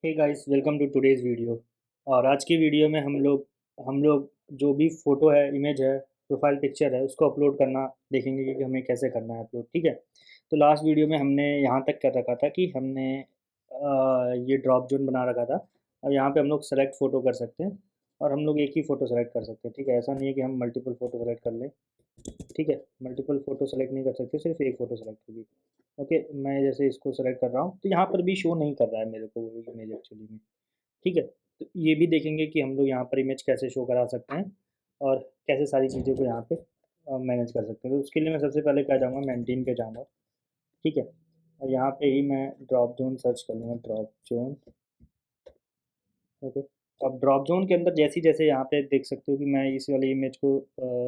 Hey guys, welcome to today's video. और आज की वीडियो में हम लोग जो भी फ़ोटो है, इमेज है, प्रोफाइल पिक्चर है, उसको अपलोड करना देखेंगे कि हमें कैसे करना है अपलोड। ठीक है। तो लास्ट वीडियो में हमने यहाँ तक कर रखा था कि हमने ये ड्रॉप जोन बना रखा था। और यहाँ पे हम लोग सेलेक्ट फ़ोटो कर सकते हैं और हम लोग एक ही फ़ोटो सेलेक्ट कर सकते हैं। ठीक है, ऐसा नहीं है कि हम मल्टीपल फ़ोटो सेलेक्ट कर लें। ठीक है, मल्टीपल फ़ोटो सेलेक्ट नहीं कर सकते, सिर्फ एक फ़ोटो सेलेक्ट होगी। ओके, मैं जैसे इसको सेलेक्ट कर रहा हूँ तो यहाँ पर भी शो नहीं कर रहा है मेरे को वो इमेज एक्चुअली में। ठीक है, तो ये भी देखेंगे कि हम लोग यहाँ पर इमेज कैसे शो करा सकते हैं और कैसे सारी चीज़ों को यहाँ पे मैनेज कर सकते हैं। तो उसके लिए मैं सबसे पहले क्या जाऊँगा, मेंटेन पे जाऊँगा। ठीक है, और यहाँ पे ही मैं ड्रॉप जोन सर्च कर लूँगा, ड्रॉप जोन। ओके, अब ड्रॉप जोन के अंदर जैसे जैसे यहाँ पे देख सकते हो कि मैं इस वाली इमेज को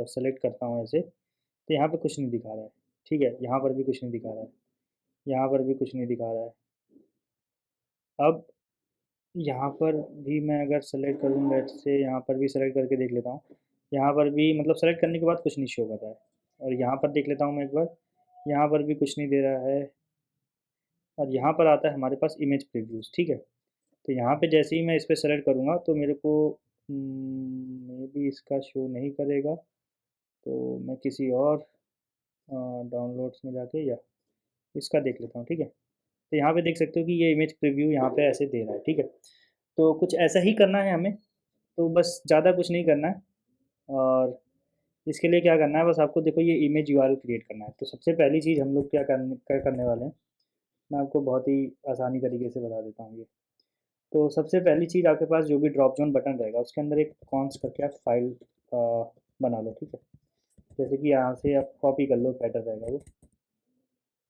सेलेक्ट करता हूँ ऐसे, तो यहाँ पे कुछ नहीं दिखा रहा है। ठीक है, यहाँ पर भी कुछ नहीं दिखा रहा है, यहाँ पर भी कुछ नहीं दिखा रहा है। अब यहाँ पर भी मैं अगर सेलेक्ट करूँ, लेट्स से यहाँ पर भी सेलेक्ट करके देख लेता हूँ। यहाँ पर भी मतलब सेलेक्ट करने के बाद कुछ नहीं शो कर रहा है। और यहाँ पर देख लेता हूँ मैं एक बार, यहाँ पर भी कुछ नहीं दे रहा है। और यहाँ पर आता है हमारे पास इमेज प्रीव्यूज़। ठीक है, तो यहाँ पे जैसे ही मैं इस पर सेलेक्ट करूँगा तो मेरे को मे बी इसका शो नहीं करेगा। तो मैं किसी और डाउनलोड्स में जाके या इसका देख लेता हूँ। ठीक है, तो यहाँ पे देख सकते हो कि ये इमेज प्रीव्यू यहाँ पे ऐसे दे रहा है। ठीक है, तो कुछ ऐसा ही करना है हमें। तो बस ज़्यादा कुछ नहीं करना है। और इसके लिए क्या करना है, बस आपको देखो ये इमेज यूआरएल क्रिएट करना है। तो सबसे पहली चीज़ हम लोग क्या करने वाले हैं, मैं आपको बहुत ही आसानी तरीके से बता देता हूँ ये। तो सबसे पहली चीज़, आपके पास जो भी ड्रॉप जोन बटन रहेगा उसके अंदर एक कॉन्स करके आप फाइल बना लो। ठीक है, जैसे कि यहाँ से आप कॉपी कर लो, बेटर रहेगा वो।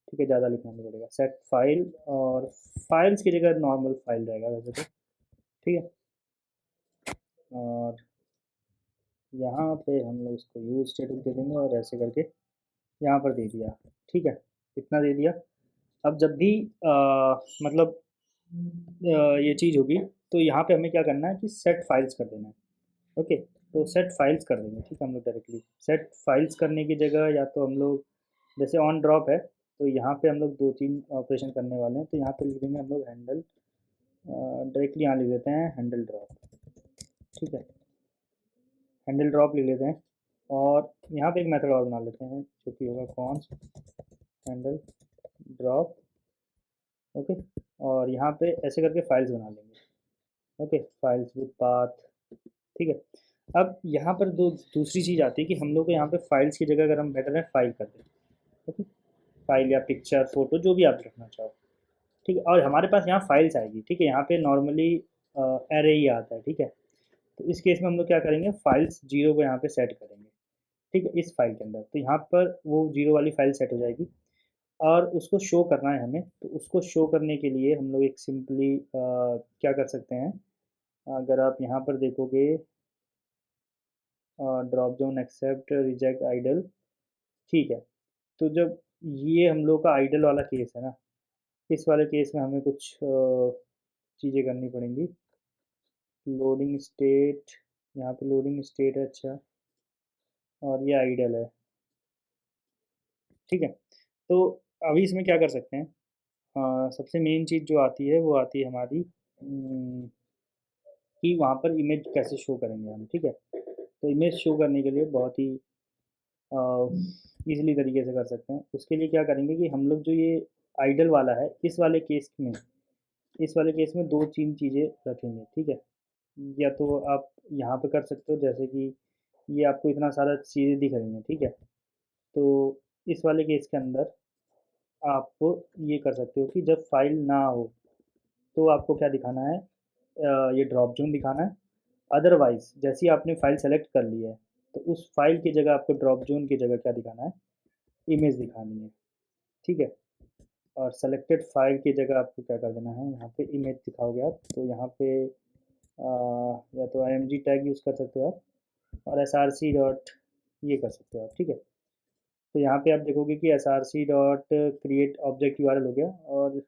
ठीक है, ज़्यादा लिखना नहीं पड़ेगा, सेट फाइल। और फाइल्स की जगह नॉर्मल फाइल रहेगा वैसे तो। ठीक है, और यहाँ पे हम लोग इसको यूज स्टेटस दे देंगे और ऐसे करके यहाँ पर दे दिया। ठीक है, इतना दे दिया। अब जब भी मतलब ये चीज़ होगी तो यहाँ पे हमें क्या करना है कि सेट फाइल्स कर देना है। ओके, तो सेट फाइल्स कर देंगे। ठीक है, हम लोग डायरेक्टली सेट फाइल्स करने की जगह या तो हम लोग जैसे ऑन ड्रॉप है, तो यहाँ पे हम लोग दो तीन ऑपरेशन करने वाले हैं। तो यहाँ पे लिख देंगे हम लोग हैंडल, डायरेक्टली यहाँ लिख देते हैं हैंडल ड्रॉप। ठीक है, हैंडल ड्रॉप लिख लेते हैं। और यहाँ पे एक मेथड और बना लेते हैं जो कि होगा कॉन्स्ट हैंडल ड्रॉप। ओके, और यहाँ पे ऐसे करके फाइल्स बना लेंगे। Okay, files with path. ठीक है, अब यहाँ पर दो दूसरी चीज़ आती है कि हम लोग को यहाँ पे फाइल्स की जगह अगर हम बेटर है फाइल कर दें। ओके, फाइल या पिक्चर फोटो जो भी आप रखना चाहो। ठीक है, और हमारे पास यहाँ फाइल्स आएगी। ठीक है, यहाँ पे नॉर्मली एरे ही आता है। ठीक है, तो इस केस में हम लोग क्या करेंगे, फाइल्स जीरो को यहाँ पे सेट करेंगे। ठीक है, इस फाइल के अंदर तो यहाँ पर वो जीरो वाली फाइल सेट हो जाएगी। और उसको शो करना है हमें, तो उसको शो करने के लिए हम लोग एक सिंपली क्या कर सकते हैं, अगर आप यहाँ पर देखोगे, drop down accept reject idle. ठीक है, तो जब ये हम लोग का आइडल वाला केस है ना, इस वाले केस में हमें कुछ चीज़ें करनी पड़ेंगी। लोडिंग स्टेट, यहाँ पे लोडिंग स्टेट है। अच्छा, और ये आइडल है। ठीक है, तो अभी इसमें क्या कर सकते हैं, सबसे मेन चीज़ जो आती है वो आती है हमारी कि वहाँ पर इमेज कैसे शो करेंगे हम। ठीक है, तो इमेज शो करने के लिए बहुत ही ईजिली तरीके से कर सकते हैं। उसके लिए क्या करेंगे कि हम लोग जो ये आइडल वाला है, इस वाले केस में दो तीन चीज़ें रखेंगे। ठीक है, या तो आप यहाँ पे कर सकते हो, जैसे कि ये आपको इतना सारा चीज़ें दिख रही हैं। ठीक है, तो इस वाले केस के अंदर आप ये कर सकते हो कि जब फाइल ना हो तो आपको क्या दिखाना है, ये ड्रॉप जोन दिखाना है। अदरवाइज जैसे ही आपने फाइल सेलेक्ट कर ली है, तो उस फाइल की जगह आपको ड्रॉप जोन की जगह क्या दिखाना है, इमेज दिखानी है। ठीक है, और सेलेक्टेड फाइल की जगह आपको क्या कर देना है, यहाँ पे इमेज दिखाओगे आप, तो यहाँ पे या तो img टैग यूज़ कर सकते हो आप, और src डॉट ये कर सकते हो आप। ठीक है, तो यहाँ पे आप देखोगे कि src dot create object URL हो गया। और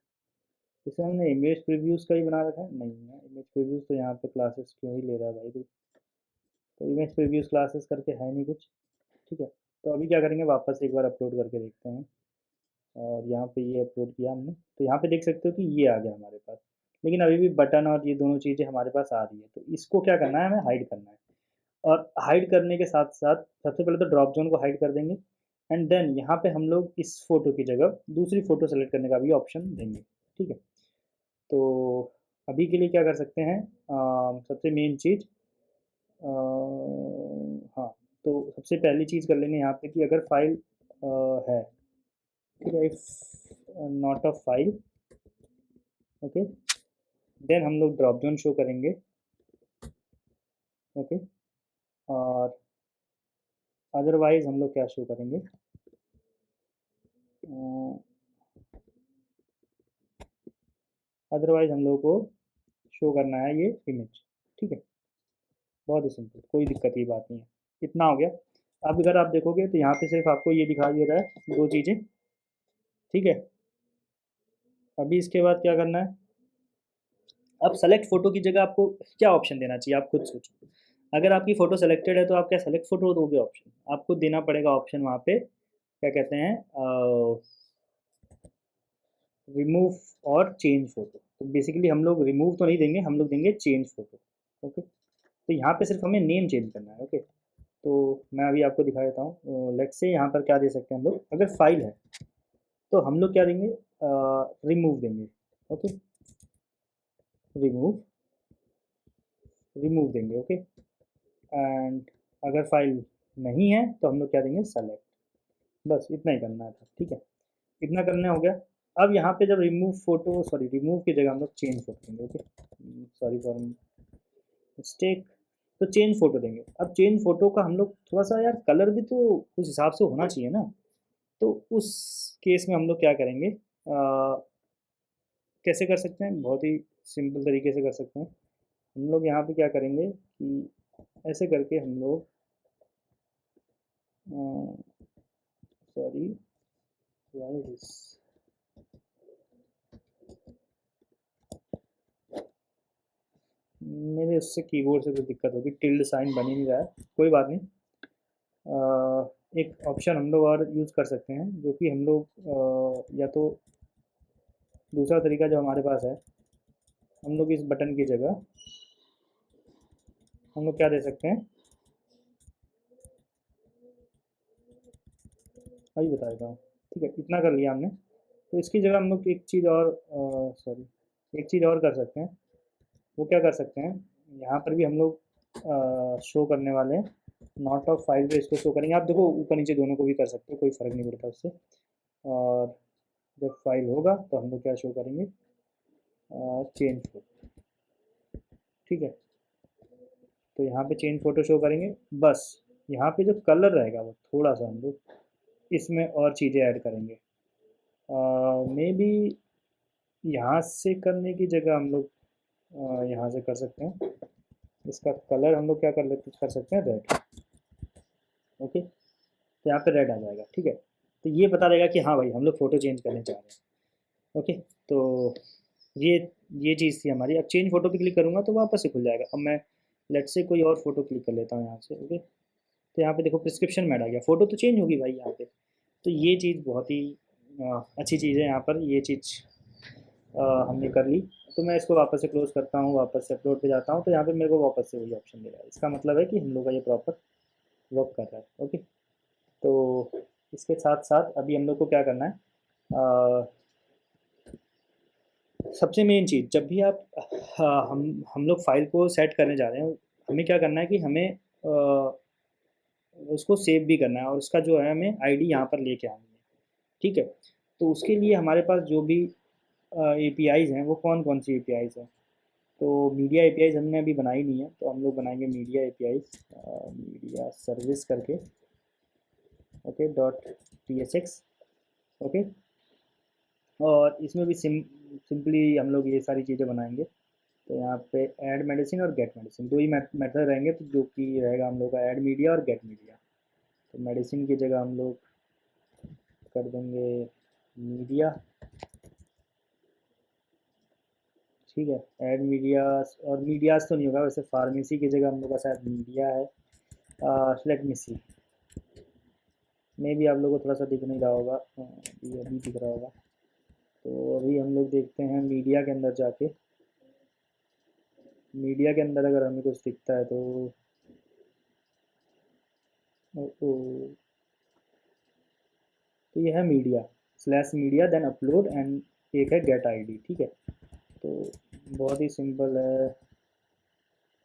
इसे हमने इमेज प्रीव्यूज़ का ही बना रखा है, नहीं है इमेज प्रीव्यूज़, तो यहाँ पे क्लासेस क्यों ही ले रहा है भाई तू। तो इमेज प्रीव्यूज़ क्लासेस करके है नहीं कुछ। ठीक है, तो अभी क्या करेंगे, वापस एक बार अपलोड करके देखते हैं। और यहाँ पे ये अपलोड किया हमने, तो यहाँ पे देख सकते हो कि ये आ गया हमारे पास। लेकिन अभी भी बटन और ये दोनों चीज़ें हमारे पास आ रही है, तो इसको क्या करना है, हमें हाइड करना है। और हाइड करने के साथ साथ सबसे पहले तो ड्रॉप जोन को हाइड कर देंगे, एंड देन यहाँ पे हम लोग इस फोटो की जगह दूसरी फोटो सेलेक्ट करने का भी ऑप्शन देंगे। ठीक है, तो अभी के लिए क्या कर सकते हैं, सबसे मेन चीज़, हाँ, तो सबसे पहली चीज़ कर लेंगे यहाँ पे कि अगर फाइल है, ठीक है, if not a file, okay, then हम लोग ड्रॉप जोन शो करेंगे। ओके, और अदरवाइज हम लोग क्या शो करेंगे, अदरवाइज हम लोग को शो करना है ये इमेज। ठीक है, बहुत ही सिंपल, कोई दिक्कत की बात नहीं है, इतना हो गया। अब अगर आप देखोगे तो यहाँ पे सिर्फ आपको ये दिखाई दे रहा है, दो चीज़ें। ठीक है, अभी इसके बाद क्या करना है, अब सेलेक्ट फोटो की जगह आपको क्या ऑप्शन देना चाहिए, आप खुद सोचो। अगर आपकी फ़ोटो सेलेक्टेड है तो आप क्या सेलेक्ट फ़ोटो दोगे ऑप्शन, आपको देना पड़ेगा ऑप्शन वहाँ पे, क्या कहते हैं, रिमूव और चेंज फ़ोटो। तो बेसिकली हम लोग रिमूव तो नहीं देंगे, हम लोग देंगे चेंज फ़ोटो। ओके, तो यहाँ पे सिर्फ हमें नेम चेंज करना है। ओके, तो मैं अभी आपको दिखा देता हूँ। लेट्स से यहाँ पर क्या दे सकते हैं हम लोग, अगर फाइल है तो हम लोग क्या देंगे, रिमूव देंगे। ओके, रिमूव, रिमूव देंगे। ओके, एंड अगर फाइल नहीं है तो हम लोग क्या देंगे, सेलेक्ट। बस इतना ही करना था। ठीक है, इतना करने हो गया। अब यहाँ पे जब रिमूव फोटो, सॉरी, रिमूव की जगह हम लोग चेंज फोटो देंगे। ओके, सॉरी फॉर मिस्टेक, तो चेंज फोटो देंगे। अब चेंज फोटो का हम लोग थोड़ा सा यार कलर भी तो उस हिसाब से होना चाहिए ना, तो उस केस में हम लोग क्या करेंगे, कैसे कर सकते हैं, बहुत ही सिंपल तरीके से कर सकते हैं। हम लोग यहाँ पे क्या करेंगे कि ऐसे करके हम लोग, सॉरी, व्हाई दिस, मेरे उससे कीबोर्ड से कुछ दिक्कत होगी, टिल्ड साइन बन ही नहीं रहा है, कोई बात नहीं। एक ऑप्शन हम लोग और यूज़ कर सकते हैं, जो कि हम लोग या तो दूसरा तरीका जो हमारे पास है, हम लोग इस बटन की जगह हम लोग क्या दे सकते हैं, अभी बता देता हूँ। ठीक है, इतना कर लिया हमने, तो इसकी जगह हम लोग एक चीज़ और, सॉरी, एक चीज़ और कर सकते हैं। वो क्या कर सकते हैं, यहाँ पर भी हम लोग शो करने वाले हैं, नॉट ऑफ फाइल पे इसको शो करेंगे। आप देखो ऊपर नीचे दोनों को भी कर सकते हो, कोई फ़र्क नहीं पड़ता उससे। और जब फाइल होगा तो हम लोग क्या शो करेंगे, चेंज फोटो। ठीक है, तो यहाँ पे चेंज फोटो शो करेंगे। बस यहाँ पे जो कलर रहेगा वो थोड़ा सा हम लोग इसमें और चीज़ें ऐड करेंगे। मे बी यहाँ से करने की जगह हम लोग यहाँ से कर सकते हैं, इसका कलर हम लोग क्या कर सकते हैं, रेड। ओके, तो यहाँ पे रेड आ जाएगा। ठीक है, तो ये बता देगा कि हाँ भाई हम लोग फ़ोटो चेंज करने चाह रहे हैं। ओके, तो ये ये चीज़ थी हमारी। अब चेंज फ़ोटो पे क्लिक करूँगा तो वापस से खुल जाएगा। अब मैं लेट से कोई और फ़ोटो क्लिक कर लेता हूँ यहाँ से। ओके, तो यहाँ पे देखो प्रिस्क्रिप्शन में ऐड आ गया, फ़ोटो तो चेंज होगी भाई यहाँ पे। तो ये चीज़ बहुत ही अच्छी चीज़ है यहाँ पर, ये चीज़ हमने कर ली। तो मैं इसको वापस से क्लोज़ करता हूँ, वापस से अपलोड पे जाता हूँ, तो यहाँ पे मेरे को वापस से वही ऑप्शन दे रहा है। इसका मतलब है कि हम लोग का ये प्रॉपर वर्क कर रहा है। ओके, तो इसके साथ साथ अभी हम लोग को क्या करना है, सबसे मेन चीज़, जब भी आप हम लोग फाइल को सेट करने जा रहे हैं, हमें क्या करना है कि हमें उसको सेव भी करना है, और उसका जो है हमें आईडी यहाँ पर लेके आनी है। ठीक है, तो उसके लिए हमारे पास जो भी एपीआईज़ हैं, वो कौन कौन सी एपीआईज़ हैं, तो मीडिया एपीआईज़ हमने अभी बनाई नहीं है, तो हम लोग बनाएंगे मीडिया एपीआईज़, मीडिया सर्विस करके। Okay, dot TSX। ओके, और इसमें भी सिंपली हम लोग ये सारी चीज़ें बनाएंगे। तो यहाँ पे ऐड मेडिसिन और गेट मेडिसिन, दो ही मेथड रहेंगे, तो जो कि रहेगा हम लोग का ऐड मीडिया और गेट मीडिया। तो मेडिसिन की जगह हम लोग कर देंगे मीडिया। ठीक है, ऐड मीडियास, और मीडियास तो नहीं होगा वैसे, फार्मेसी की जगह हम लोग का शायद मीडिया है। लेट मी सी, मे भी आप लोगों को थोड़ा सा दिख नहीं रहा होगा, ये अभी दिख रहा होगा। तो अभी हम लोग देखते हैं मीडिया के अंदर जाके, मीडिया के अंदर अगर हमें कुछ दिखता है तो ओ, तो ये है media, slash media then upload and एक है गेट आईडी, ठीक है। तो बहुत ही सिंपल है।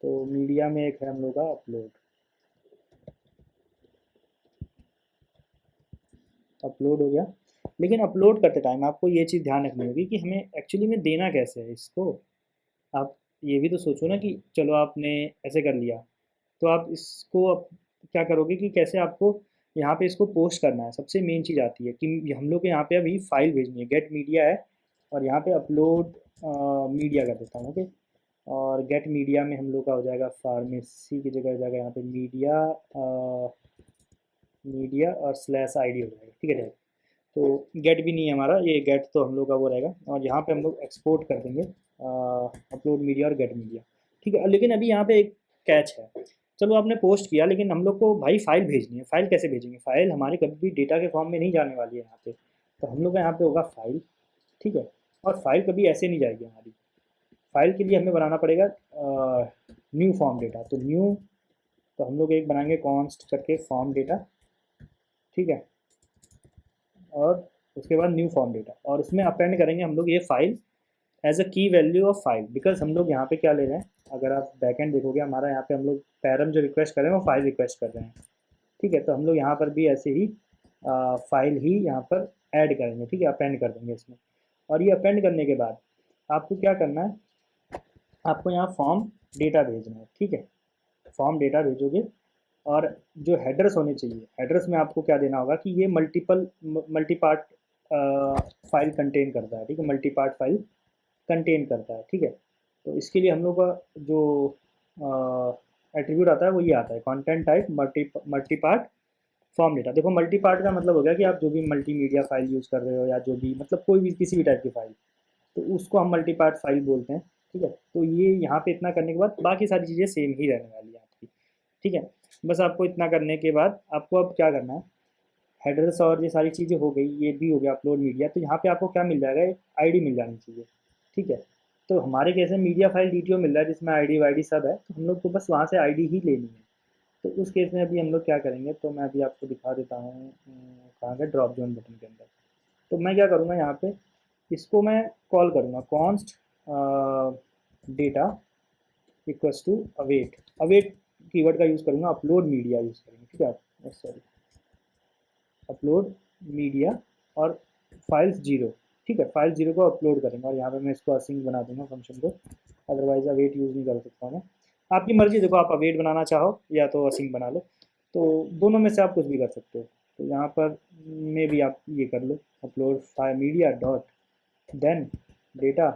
तो मीडिया में एक है हम लोग का अपलोड, अपलोड हो गया। लेकिन अपलोड करते टाइम आपको ये चीज़ ध्यान रखनी होगी कि हमें एक्चुअली में देना कैसे है इसको। आप ये भी तो सोचो ना कि चलो आपने ऐसे कर लिया, तो आप इसको अब क्या करोगे कि कैसे आपको यहाँ पे इसको पोस्ट करना है। सबसे मेन चीज़ आती है कि हम लोग को यहाँ पे अभी फाइल भेजनी है, गेट मीडिया है, और यहाँ पे अपलोड मीडिया कर देता हूँ, ओके। और गेट मीडिया में हम लोग का हो जाएगा फार्मेसी की जगह हो जाएगा यहाँ पे मीडिया, मीडिया और स्लैश आईडी हो जाएगा, ठीक है। तो गेट भी नहीं है हमारा, ये गेट तो हम लोग का वो रहेगा, और यहाँ पे हम लोग एक्सपोर्ट कर देंगे अपलोड मीडिया और गेट मीडिया, ठीक है। लेकिन अभी यहाँ पे एक कैच है। चलो आपने पोस्ट किया, लेकिन हम लोग को भाई फाइल भेजनी है। फाइल कैसे भेजेंगे? फाइल हमारी कभी भी डेटा के फॉर्म में नहीं जाने वाली है यहाँ पे। तो हम लोग का यहाँ पे होगा फाइल, ठीक है। और फाइल कभी ऐसे नहीं जाएगी हमारी। फाइल के लिए हमें बनाना पड़ेगा न्यू फॉर्म डेटा। तो न्यू, तो हम लोग एक बनाएंगे कॉन्स्ट करके फॉर्म डेटा, ठीक है। और उसके बाद न्यू फॉर्म डेटा, और उसमें अपेंड करेंगे हम लोग ये फाइल एज अ की वैल्यू ऑफ फाइल। बिकॉज हम लोग यहाँ पे क्या ले रहे हैं, अगर आप बैकएंड देखोगे हमारा यहाँ पे हम लोग पैरम जो रिक्वेस्ट कर रहे हैं वो फाइल रिक्वेस्ट कर रहे हैं, ठीक है। तो हम लोग यहाँ पर भी ऐसे ही फाइल ही यहाँ पर ऐड करेंगे, ठीक है, अपेंड कर देंगे इसमें। और ये अपेंड करने के बाद आपको क्या करना है, आपको यहाँ फॉर्म डेटा भेजना है, ठीक है। फॉर्म डेटा भेजोगे, और जो हेडर्स होने चाहिए, हेडर्स में आपको क्या देना होगा कि ये मल्टी पार्ट फाइल कंटेन करता है, ठीक है। मल्टी पार्ट फाइल कंटेन करता है, ठीक है। तो इसके लिए हम लोग का जो एट्रीब्यूट आता है वो ये आता है, content type multi part form data. देखो मल्टी पार्ट का मतलब हो गया कि आप जो भी मल्टीमीडिया फाइल यूज़ कर रहे हो, या जो भी मतलब कोई भी किसी भी टाइप की फाइल, तो उसको हम मल्टी पार्ट फाइल बोलते हैं, ठीक है। तो ये यहाँ पे इतना करने के बाद बाकी सारी चीज़ें सेम ही रहने वाली है आपकी, ठीक है। बस आपको इतना करने के बाद आपको अब क्या करना है, हेडर्स और ये सारी चीज़ें हो गई, ये भी हो गया अपलोड मीडिया। तो यहाँ पे आपको क्या मिल जाएगा, एक आईडी मिल जानी चाहिए, ठीक है। तो हमारे केस में मीडिया फाइल डीटीओ मिल रहा है जिसमें आईडी वाईडी सब है, तो हम लोग को बस वहाँ से आईडी ही लेनी है। तो उस केस में अभी हम लोग क्या करेंगे, तो मैं अभी आपको दिखा देता हूँ कहाँ का ड्रॉप जोन बटन के अंदर। तो मैं क्या करूँगा यहाँ पे, इसको मैं कॉल करूँगा const data equals to await. Await keyword का यूज़ करूँगा, अपलोड मीडिया यूज़ करेंगे, ठीक है। सॉरी, अपलोड मीडिया और फाइल्स जीरो, ठीक है। फाइल जीरो को अपलोड करेंगे, और यहाँ पे मैं इसको असिंग बना दूंगा फंक्शन को, अदरवाइज अवेट यूज़ नहीं कर सकता मैं। आपकी मर्जी, देखो आप अवेट बनाना चाहो या तो असिंग बना लो, तो दोनों में से आप कुछ भी कर सकते हो। तो यहाँ पर में भी आप ये कर लो, upload file media dot then data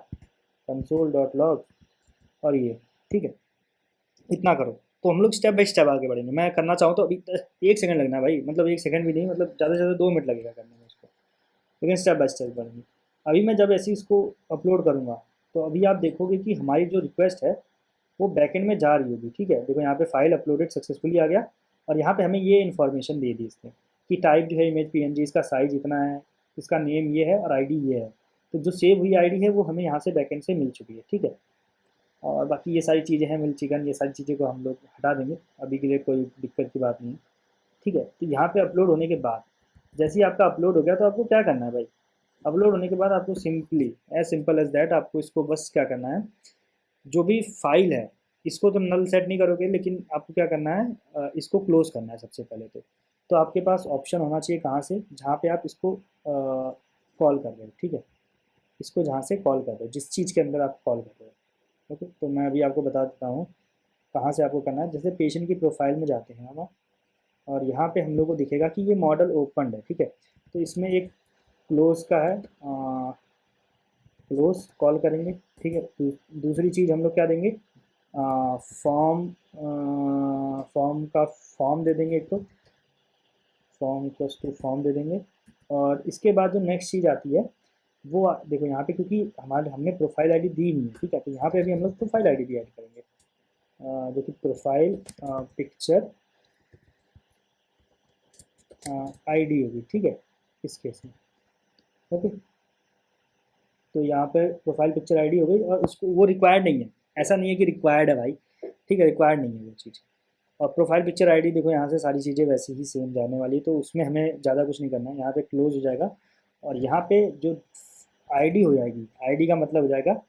console dot log, और ये, ठीक है। इतना करो तो हम लोग स्टेप बाय स्टेप आगे बढ़ेंगे। मैं करना चाहूँ तो अभी 1 सेकंड लगना है भाई, मतलब 1 सेकंड भी नहीं, मतलब ज़्यादा से ज़्यादा 2 मिनट लगेगा करने में इसको, लेकिन स्टेप बाय स्टेप बढ़ेंगे। अभी मैं जब ऐसे इसको अपलोड करूँगा, तो अभी आप देखोगे कि हमारी जो रिक्वेस्ट है वो बैकएंड में जा रही होगी, ठीक है। देखो यहाँ पे फाइल अपलोडेड सक्सेसफुली आ गया, और यहाँ पे हमें ये इन्फॉर्मेशन दे दी इसने कि टाइप जो है इमेज पीएनजी, इसका साइज़ इतना है, इसका नेम ये है और आईडी ये है। तो जो सेव हुई आईडी है वो हमें यहाँ से बैकएंड से मिल चुकी है, ठीक है। और बाकी ये सारी चीज़ें हैं, मिल चिकन, ये सारी चीज़ें को हम लोग हटा देंगे, अभी के लिए कोई दिक्कत की बात नहीं है, ठीक है। तो यहाँ पे अपलोड होने के बाद, जैसे ही आपका अपलोड हो गया, तो आपको क्या करना है भाई, अपलोड होने के बाद आपको simply as simple as that आपको इसको बस क्या करना है, जो भी फाइल है इसको तो नल सेट नहीं करोगे, लेकिन आपको क्या करना है, इसको क्लोज करना है सबसे पहले तो आपके पास ऑप्शन होना चाहिए कहाँ से, जहाँ पे आप इसको कॉल कर रहे हो, ठीक है। इसको जहाँ से कॉल कर रहे हो, जिस चीज़ के अंदर आप कॉल कर रहे हो, ओके। तो मैं अभी आपको बता देता हूँ कहाँ से आपको करना है। जैसे पेशेंट की प्रोफाइल में जाते हैं हम, और यहाँ पे हम लोग को दिखेगा कि ये मॉडल ओपन है, ठीक है। तो इसमें एक क्लोज का है, क्लोज कॉल करेंगे, ठीक है। दूसरी चीज़ हम लोग क्या देंगे, फॉर्म, फॉर्म का फॉर्म दे देंगे एक, तो फॉर्म इक्वल्स टू फॉर्म दे देंगे। और इसके बाद जो नेक्स्ट चीज़ आती है वो देखो यहाँ पे, क्योंकि हमारे हमने प्रोफाइल आईडी दी नहीं है, ठीक है। तो यहाँ पे अभी हम लोग प्रोफाइल आईडी भी ऐड करेंगे, जो कि प्रोफाइल पिक्चर आईडी होगी, ठीक है, इस केस में, ओके। तो यहाँ पे प्रोफाइल पिक्चर आईडी हो गई, और उसको वो रिक्वायर्ड नहीं है, ऐसा नहीं है कि रिक्वायर्ड है भाई, ठीक है, रिक्वायर्ड नहीं है वो चीज़। और प्रोफाइल पिक्चर आईडी देखो यहाँ से सारी चीज़ें वैसे ही सेम जाने वाली, तो उसमें हमें ज़्यादा कुछ नहीं करना है, यहाँ पे क्लोज हो जाएगा। और यहाँ पे जो आईडी हो जाएगी, आईडी का मतलब हो जाएगा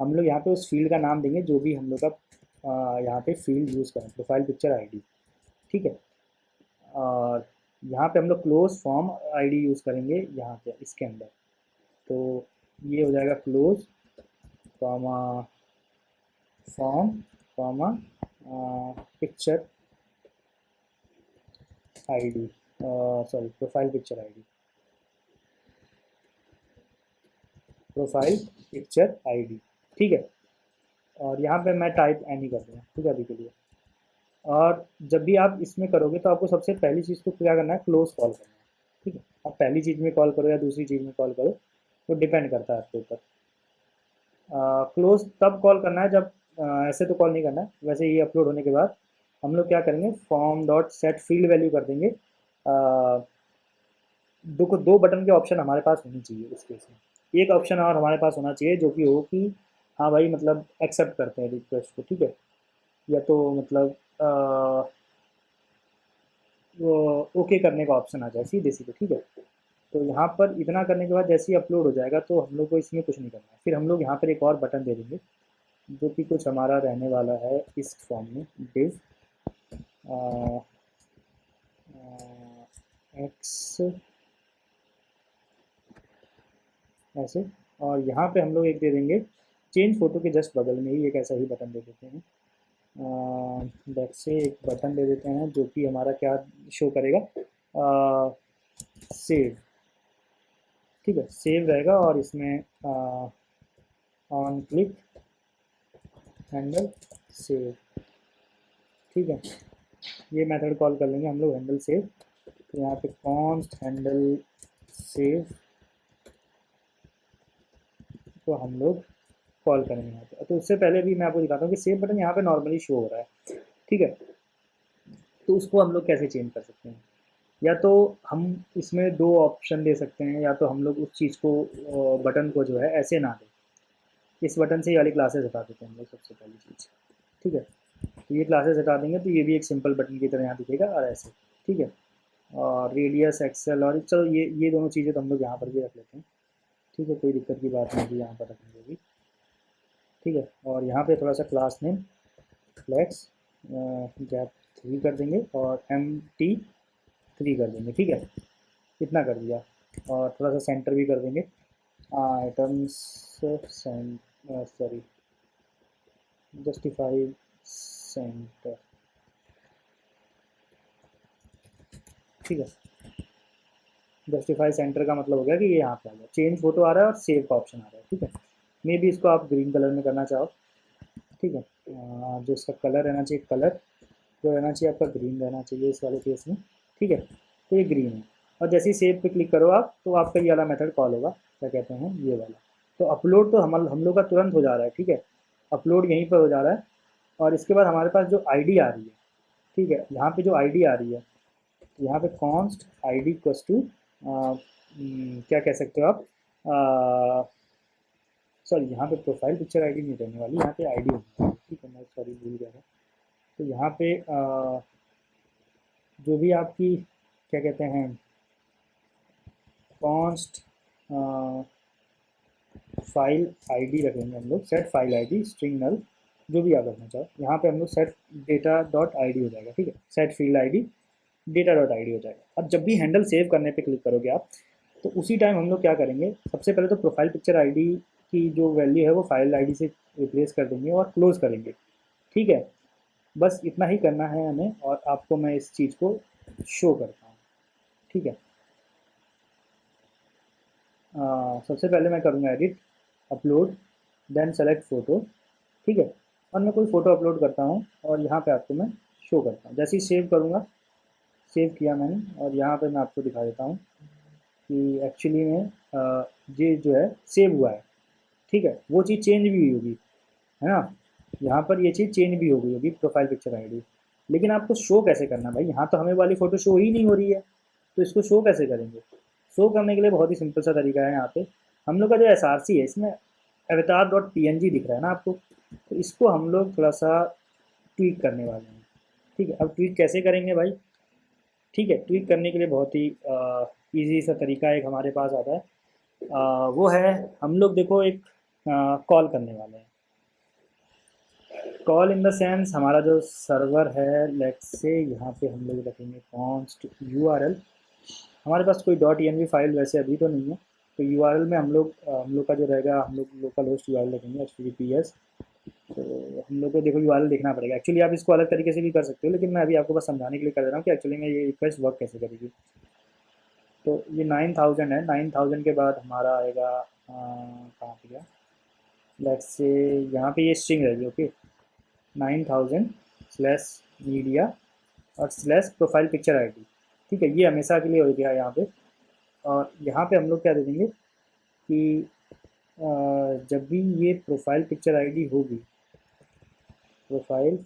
हम लोग यहाँ पे उस फील्ड का नाम देंगे जो भी हम लोग का यहाँ पे फील्ड यूज़ करें, प्रोफाइल पिक्चर आईडी, ठीक है। और यहाँ पे हम लोग क्लोज फॉर्म आईडी यूज़ करेंगे यहाँ पे इसके अंदर। तो ये हो जाएगा close comma form comma picture ID, sorry profile picture ID, profile picture ID, ठीक है। और यहाँ पे मैं टाइप एनी कर दूँगा, ठीक है, अभी के लिए। और जब भी आप इसमें करोगे तो आपको सबसे पहली चीज़ तो क्या करना है, क्लोज कॉल करना है, ठीक है। आप पहली चीज़ में कॉल करो या दूसरी चीज़ में कॉल करो, तो डिपेंड करता है आपके ऊपर। क्लोज तब कॉल करना है जब ऐसे तो कॉल नहीं करना है, वैसे ही अपलोड होने के बाद हम लोग क्या करेंगे, form dot set field value कर देंगे। दो बटन के ऑप्शन हमारे पास होनी चाहिए इस केस में। एक ऑप्शन और हमारे पास होना चाहिए जो कि हो कि हाँ भाई मतलब एक्सेप्ट करते हैं रिक्वेस्ट को, ठीक है, या तो मतलब वो ओके करने का ऑप्शन आ जाए सीधे सीधे, ठीक है। तो यहाँ पर इतना करने के बाद जैसे ही अपलोड हो जाएगा तो हम लोग को इसमें कुछ नहीं करना है। फिर हम लोग यहाँ पर एक और बटन दे देंगे जो कि कुछ हमारा रहने वाला है इस फॉर्म में, डिव एक्स ऐसे। और यहाँ पे हम लोग एक दे देंगे चेंज फोटो के जस्ट बगल में ही एक ऐसा ही बटन दे देते हैं, बैक से एक बटन दे देते हैं जो कि हमारा क्या शो करेगा, सेव, ठीक है, सेव रहेगा। और इसमें ऑन क्लिक हैंडल सेव, ठीक है, ये मेथड कॉल कर लेंगे हम लोग हैंडल सेव। तो यहाँ पे कॉन्स्ट हैंडल सेव तो हम लोग कॉल करेंगे यहाँ पे। तो उससे पहले भी मैं आपको दिखाता हूँ कि सेव बटन यहाँ पे नॉर्मली शो हो रहा है, ठीक है। तो उसको हम लोग कैसे चेंज कर सकते हैं, या तो हम इसमें दो ऑप्शन दे सकते हैं, या तो हम लोग उस चीज़ को बटन को जो है ऐसे ना दें, इस बटन से ये वाली क्लासेस हटा देते हैं हम लोग सबसे पहली चीज़, ठीक है। तो ये क्लासेस हटा देंगे तो ये भी एक सिंपल बटन की तरह यहाँ दिखेगा और ऐसे, ठीक है। और रेडियस एक्सेल और चलो ये दोनों चीज़ें तो हम लोग यहाँ पर भी रख लेते हैं, ठीक है, कोई दिक्कत की बात नहीं है यहाँ पर रखने की, ठीक है। और यहाँ पे थोड़ा सा क्लास नेम फ्लेक्स गैप 3 कर देंगे और MT3 कर देंगे, ठीक है, इतना कर दिया। और थोड़ा सा सेंटर भी कर देंगे, आइटम्स सॉरी जस्टिफाई सेंटर, ठीक है। जस्टिफाई सेंटर का मतलब हो गया कि ये यहाँ पे आ गया, चेंज फोटो आ रहा है और सेव का ऑप्शन आ रहा है, ठीक है। मे भी इसको आप ग्रीन कलर में करना चाहो, ठीक है। जो इसका कलर रहना चाहिए, कलर जो रहना चाहिए आपका ग्रीन रहना चाहिए इस वाले केस में, ठीक है। तो ये ग्रीन है। और जैसे ही सेव पे क्लिक करो आप तो आपका ये वाला मेथड कॉल होगा, क्या कहते हैं ये वाला। तो अपलोड तो हम लोग का तुरंत हो जा रहा है, ठीक है, अपलोड यहीं पर हो जा रहा है। और इसके बाद हमारे पास जो आईडी आ रही है, ठीक है, यहाँ पे जो आईडी आ रही है, यहाँ पे कॉन्स्ट आईडी इक्वल्स टू क्या कह सकते हो आप, सॉरी यहाँ पे प्रोफाइल पिक्चर आईडी नहीं रहने वाली, यहाँ पे आईडी होनी चाहिए, ठीक है, मैं सॉरी भूल गया था। तो यहाँ पे जो भी आपकी क्या कहते हैं कॉन्स्ट फाइल आईडी रखेंगे हम लोग, सेट फाइल आईडी स्ट्रिंग नल जो भी आप रखना चाहो। यहाँ पे हम लोग सेट डेटा डॉट आईडी हो जाएगा, ठीक है, set field ID data dot ID हो जाएगा। अब जब भी हैंडल सेव करने पे क्लिक करोगे आप तो उसी टाइम हम लोग क्या करेंगे, सबसे पहले तो प्रोफाइल पिक्चर आईडी की जो वैल्यू है वो फाइल आईडी से रिप्लेस कर देंगे और क्लोज करेंगे, ठीक है। बस इतना ही करना है हमें और आपको मैं इस चीज़ को शो करता हूँ, ठीक है। सबसे पहले मैं करूँगा edit upload then select photo, ठीक है। और मैं कोई फ़ोटो अपलोड करता हूँ और यहाँ पे आपको मैं शो करता हूँ। जैसे ही सेव करूँगा, सेव किया मैंने और यहाँ पे मैं आपको दिखा देता हूँ कि एक्चुअली में ये जो है सेव हुआ है, ठीक है, वो चीज़ चेंज भी हुई होगी, है ना, यहाँ पर ये चीज़ चेंज भी हो गई होगी प्रोफाइल पिक्चर आईडी। लेकिन आपको शो कैसे करना भाई, यहाँ तो हमें वाली फ़ोटो शो ही नहीं हो रही है, तो इसको शो कैसे करेंगे। शो करने के लिए बहुत ही सिंपल सा तरीका है, यहाँ पे हम लोग का जो SRC है इसमें अवतार डॉट पीएनजी दिख रहा है ना आपको, तो इसको हम लोग थोड़ा सा ट्वीक करने वाले हैं। ठीक है, अब ट्वीक कैसे करेंगे भाई? ठीक है, ट्वीक करने के लिए बहुत ही ईजी सा तरीका एक हमारे पास आता है। वो है, हम लोग देखो एक कॉल करने वाले हैं। कॉल इन द सेंस हमारा जो सर्वर है, लेट्स से यहाँ पे हम लोग रखेंगे कॉन्स्ट यूआरएल। हमारे पास कोई डॉट ई फाइल वैसे अभी तो नहीं है, तो यूआरएल में हम लोग का जो रहेगा, हम लोग लोकल होस्ट यूआरएल रखेंगे HTTPS। तो हम लोग को देखो यूआरएल देखना पड़ेगा। एक्चुअली आप इसको अलग तरीके से भी कर सकते हो, लेकिन मैं अभी आपको बस समझाने के लिए कर रहा हूँ कि एक्चुअली में ये रिक्वेस्ट वर्क कैसे करेगी। तो ये 9000 है, 9000 के बाद हमारा आएगा कहाँ पे गया, लेट्स से यहाँ पे ये स्ट्रिंग रहेगी। ओके, 9000 स्लैश मीडिया और स्लैश प्रोफाइल पिक्चर आईडी। ठीक है, ये हमेशा के लिए हो गया यहाँ पे। और यहाँ पे हम लोग क्या दे देंगे कि जब भी ये प्रोफाइल पिक्चर आईडी होगी, profile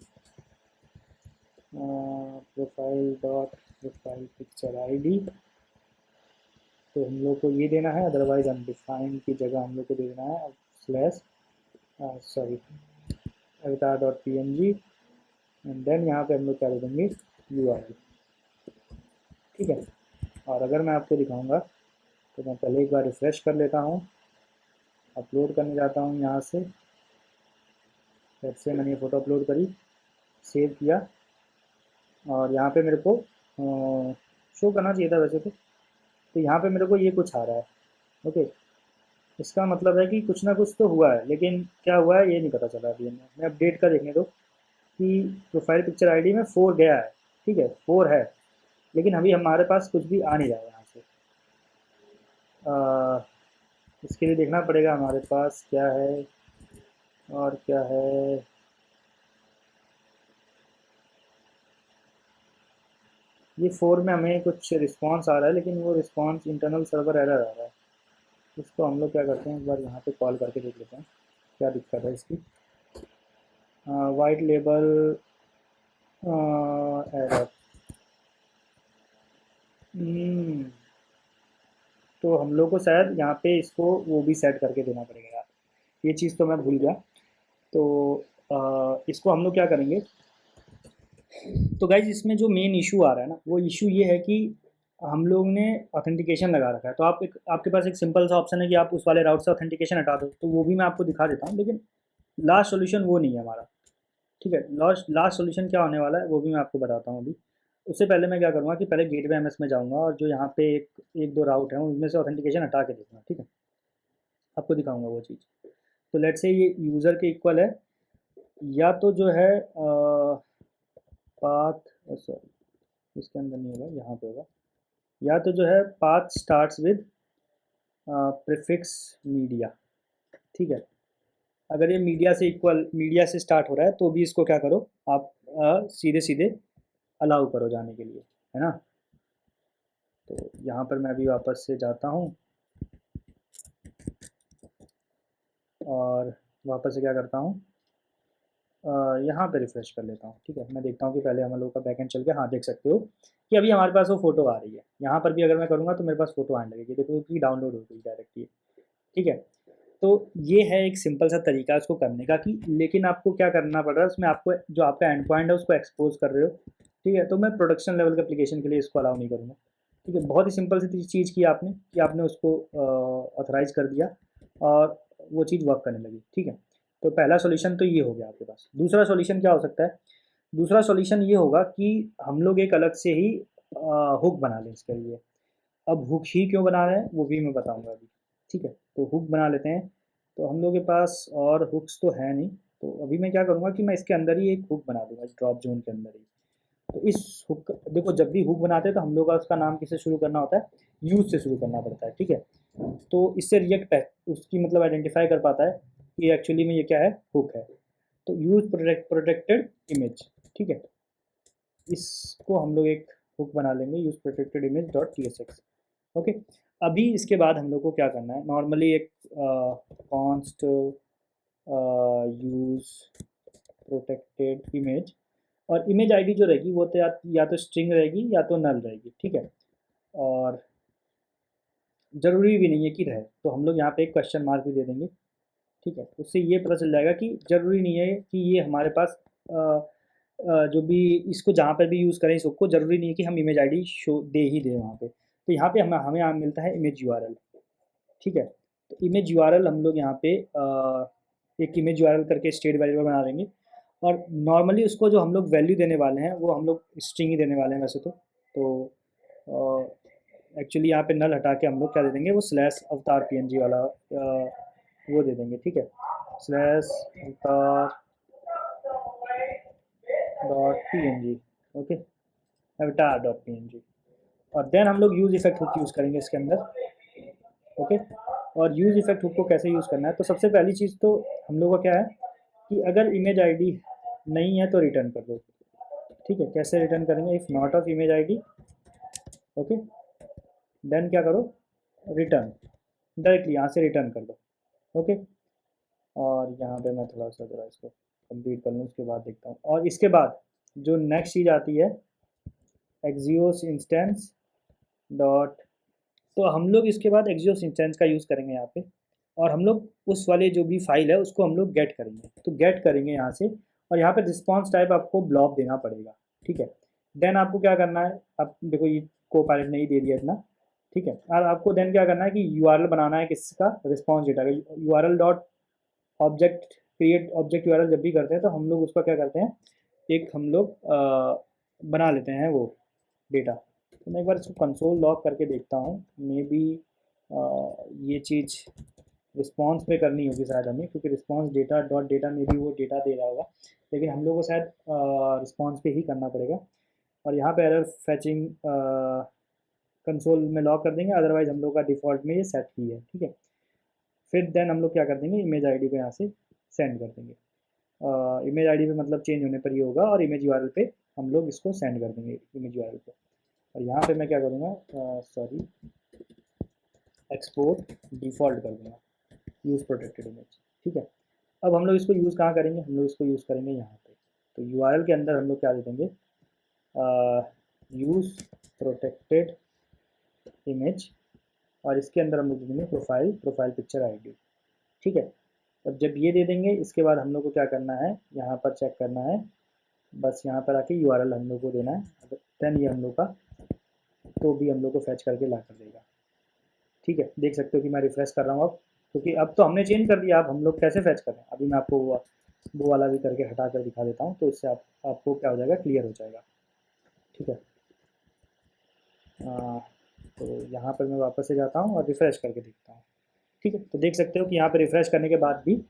profile dot profile picture ID, तो हम लोग को ये देना है, अदरवाइज अनडिफाइंड की जगह हम लोग को दे देना है slash sorry avatar dot P N G, and then यहाँ पे हम लोग क्या दे देंगे यूआरएल। ठीक है, और अगर मैं आपको दिखाऊंगा तो मैं पहले एक बार रिफ़्रेश कर लेता हूँ, अपलोड करने जाता हूँ यहाँ से। जैसे मैंने ये फ़ोटो अपलोड करी, सेव किया, और यहाँ पे मेरे को शो करना चाहिए था वैसे तो यहाँ पे मेरे को ये कुछ आ रहा है। ओके, इसका मतलब है कि कुछ ना कुछ तो हुआ है, लेकिन क्या हुआ है ये नहीं पता चला अभी हमें। मैं अपडेट का देखने दो कि प्रोफाइल पिक्चर आईडी में 4 गया है। ठीक है, 4 है, लेकिन अभी हमारे पास कुछ भी आ नहीं रहा है यहाँ से। इसके लिए देखना पड़ेगा हमारे पास क्या है और क्या है। ये 4 में हमें कुछ रिस्पांस आ रहा है, लेकिन वो रिस्पांस इंटरनल सर्वर एरर आ रहा है। इसको हम लोग क्या करते हैं, एक बार यहाँ पे कॉल करके देख लेते हैं क्या दिक्कत है इसकी। वाइट लेबल एरर, तो हम लोग को शायद यहाँ पे इसको वो भी सेट करके देना पड़ेगा यार, ये चीज़ तो मैं भूल गया। तो इसको हम लोग क्या करेंगे, तो गाइज इसमें जो मेन इशू आ रहा है ना, वो इशू ये है कि हम लोग ने ऑथेंटिकेशन लगा रखा है। तो आपके पास एक सिंपल सा ऑप्शन है कि आप उस वाले राउट से ऑथेंटिकेशन हटा दो, तो वो भी मैं आपको दिखा देता हूँ, लेकिन लास्ट सोल्यूशन वो नहीं है हमारा। ठीक है, लास्ट लास्ट सोल्यूशन क्या होने वाला है वो भी मैं आपको बताता हूँ अभी। उससे पहले मैं क्या करूँगा कि पहले गेटवे एमएस में जाऊँगा, और जो यहाँ पे एक दो राउट हैं उनमें से ऑथेंटिकेशन हटा के देखूँगा। ठीक है, आपको दिखाऊँगा वो चीज़। तो लेट्स से ये यूज़र के इक्वल है, या तो जो है पाथ, सॉरी इसके अंदर नहीं होगा, यहाँ पे होगा, या तो जो है path starts with prefix media. ठीक है, अगर ये मीडिया से इक्वल, मीडिया से स्टार्ट हो रहा है, तो भी इसको क्या करो आप, सीधे सीधे अलाउ करो जाने के लिए, है ना। तो यहाँ पर मैं अभी वापस से जाता हूँ और वापस से क्या करता हूँ, यहाँ पे रिफ्रेश कर लेता हूँ। ठीक है, मैं देखता हूँ कि पहले हम लोग का बैकएंड चल गया। हाँ, देख सकते हो कि अभी हमारे पास वो फ़ोटो आ रही है। यहाँ पर भी अगर मैं करूँगा तो मेरे पास फ़ोटो आने लगेगी, देखो कि डाउनलोड हो गई डायरेक्ट ये। ठीक है, तो ये है एक सिंपल सा तरीका उसको करने का कि, लेकिन आपको क्या करना पड़ रहा है उसमें, आपको जो आपका एंड पॉइंट है उसको एक्सपोज कर रहे हो। ठीक है, तो मैं प्रोडक्शन लेवल के एप्लीकेशन के लिए इसको अलाउ नहीं करूँगा। ठीक है, बहुत ही सिंपल सी चीज़ की आपने कि आपने उसको ऑथराइज कर दिया और वो चीज़ वर्क करने लगी। ठीक है, तो पहला सॉल्यूशन तो ये हो गया आपके पास। दूसरा सॉल्यूशन क्या हो सकता है? दूसरा सॉल्यूशन ये होगा कि हम लोग एक अलग से ही हुक बना लें इसके लिए। अब हुक ही क्यों बना रहे हैं वो भी मैं बताऊंगा अभी। ठीक है, तो हुक बना लेते हैं। तो हम लोग के पास और हुक्स तो है नहीं, तो अभी मैं क्या करूँगा कि मैं इसके अंदर ही एक हुक बना दूंगा, इस ड्रॉप जोन के अंदर ही। तो इस हुक, देखो जब भी हुक बनाते हैं तो हम लोग का उसका नाम किससे शुरू करना होता है, यूज से शुरू करना पड़ता है। ठीक है, तो इससे रिएक्ट उसकी मतलब आइडेंटिफाई कर पाता है कि एक्चुअली में ये क्या है, हुक है। तो यूज प्रोटेक्टेड इमेज। ठीक है, इसको हम लोग एक हुक बना लेंगे, use protected image dot T S x. Okay, अभी इसके बाद हम लोग को क्या करना है, नॉर्मली एक कॉन्स्ट यूज प्रोटेक्टेड इमेज, और इमेज आईडी जो रहेगी वो तो या तो स्ट्रिंग रहेगी या तो नल रहेगी। ठीक है, और ज़रूरी भी नहीं है कि रहे, तो हम लोग यहाँ पे एक क्वेश्चन मार्क भी दे देंगे। ठीक है। उससे ये पता चल जाएगा कि ज़रूरी नहीं है कि ये हमारे पास जो भी इसको जहाँ पर भी यूज़ करें इसको, ज़रूरी नहीं है कि हम इमेज आईडी शो दे ही दें वहाँ पे। तो यहाँ पे हमें हमें यहाँ मिलता है इमेज यूआरएल, ठीक है। तो इमेज यूआरएल हम लोग यहाँ पे एक इमेज यूआरएल करके स्टेट वेरिएबल बना देंगे, और नॉर्मली उसको जो हम लोग वैल्यू देने वाले हैं वो हम लोग स्ट्रिंग ही देने वाले हैं वैसे तो एक्चुअली यहाँ पे नल हटा के हम लोग क्या दे देंगे, वो स्लैश अवतार पीएनजी वाला वो दे देंगे, ठीक है। स्लैश अवतार डॉट पीएनजी, ओके, अवतार डॉट पीएनजी। और देन हम लोग यूज़ इफेक्ट हुक यूज़ करेंगे इसके अंदर, ओके। और यूज़ इफेक्ट हुक को कैसे यूज़ करना है, तो सबसे पहली चीज़ तो हम लोग का क्या है कि अगर इमेज आईडी नहीं है तो रिटर्न कर दो, ठीक है। कैसे रिटर्न करेंगे, if not of image ID, okay, then क्या करो, रिटर्न, डायरेक्टली यहाँ से रिटर्न कर दो, ओके। और यहाँ पे मैं थोड़ा सा ज़रा इसको कंप्लीट कर लूँ, उसके बाद देखता हूँ। और इसके बाद जो नेक्स्ट चीज़ आती है एक्सियोस इंस्टेंस डॉट, तो हम लोग इसके बाद एक्सियोस इंस्टेंस का यूज़ करेंगे यहाँ पे, और हम लोग उस वाले जो भी फाइल है उसको हम लोग गेट करेंगे, तो गेट करेंगे यहाँ से, और यहाँ पे रिस्पॉन्स टाइप आपको ब्लॉक देना पड़ेगा, ठीक है। देन आपको क्या करना है, आप देखो ये को पायलट ने ही दे दिया इतना, ठीक है। और आपको देन क्या करना है कि यूआरएल बनाना है किसका, रिस्पॉन्स डेटा का। URL dot object create object URL जब भी करते हैं तो हम लोग उसका क्या करते हैं, एक हम लोग बना लेते हैं वो डेटा। तो मैं एक बार इसको कंसोल लॉग करके देखता हूँ, मे बी ये चीज़ रिस्पॉन्स पे करनी होगी शायद हमें, क्योंकि रिस्पॉन्स डेटा डॉट डेटा में भी वो डेटा दे रहा होगा, लेकिन हम लोग को शायद रिस्पॉन्स पे ही करना पड़ेगा। और यहाँ पे एरर फैचिंग कंसोल में लॉग कर देंगे, अदरवाइज हम लोग का डिफ़ॉल्ट में ये सेट ही है, ठीक है। फिर देन हम लोग क्या कर देंगे, इमेज आईडी को यहाँ से सेंड कर देंगे। इमेज आईडी पे मतलब चेंज होने पर ये होगा, और इमेज यूआरएल पे हम लोग इसको सेंड कर देंगे इमेज यूआरएल पे। और यहाँ पे मैं क्या करूँगा, सॉरी, एक्सपोर्ट डिफ़ॉल्ट कर दूँगा, यूज़ प्रोटेक्टेड इमेज, ठीक है। अब हम लोग इसको यूज़ कहाँ करेंगे, हम लोग इसको यूज़ करेंगे यहाँ पे। तो यूआरएल के अंदर हम लोग क्या दे देंगे, यूज़ प्रोटेक्टेड इमेज, और इसके अंदर हम लोग दे देंगे प्रोफाइल पिक्चर आईडी, ठीक है। अब जब ये दे देंगे, इसके बाद हम लोग को क्या करना है, यहाँ पर चेक करना है, बस यहाँ पर आके यूआरएल हम लोग को देना है, देन ये हम लोग का तो भी हम लोग को फैच करके ला कर देगा, ठीक है। देख सकते हो कि मैं रिफ्रेश कर रहा हूँ अब, क्योंकि अब तो हमने चेंज कर दिया, अब हम लोग कैसे फैच कर रहे हैं अभी मैं आपको वो वाला भी करके हटा कर दिखा देता हूँ, तो इससे आपको क्या हो जाएगा, क्लियर हो जाएगा, ठीक है। तो यहाँ पर मैं वापस से जाता हूँ और रिफ़्रेश करके देखता हूँ, ठीक है। तो देख सकते हो कि यहाँ पर रिफ़्रेश करने के बाद भी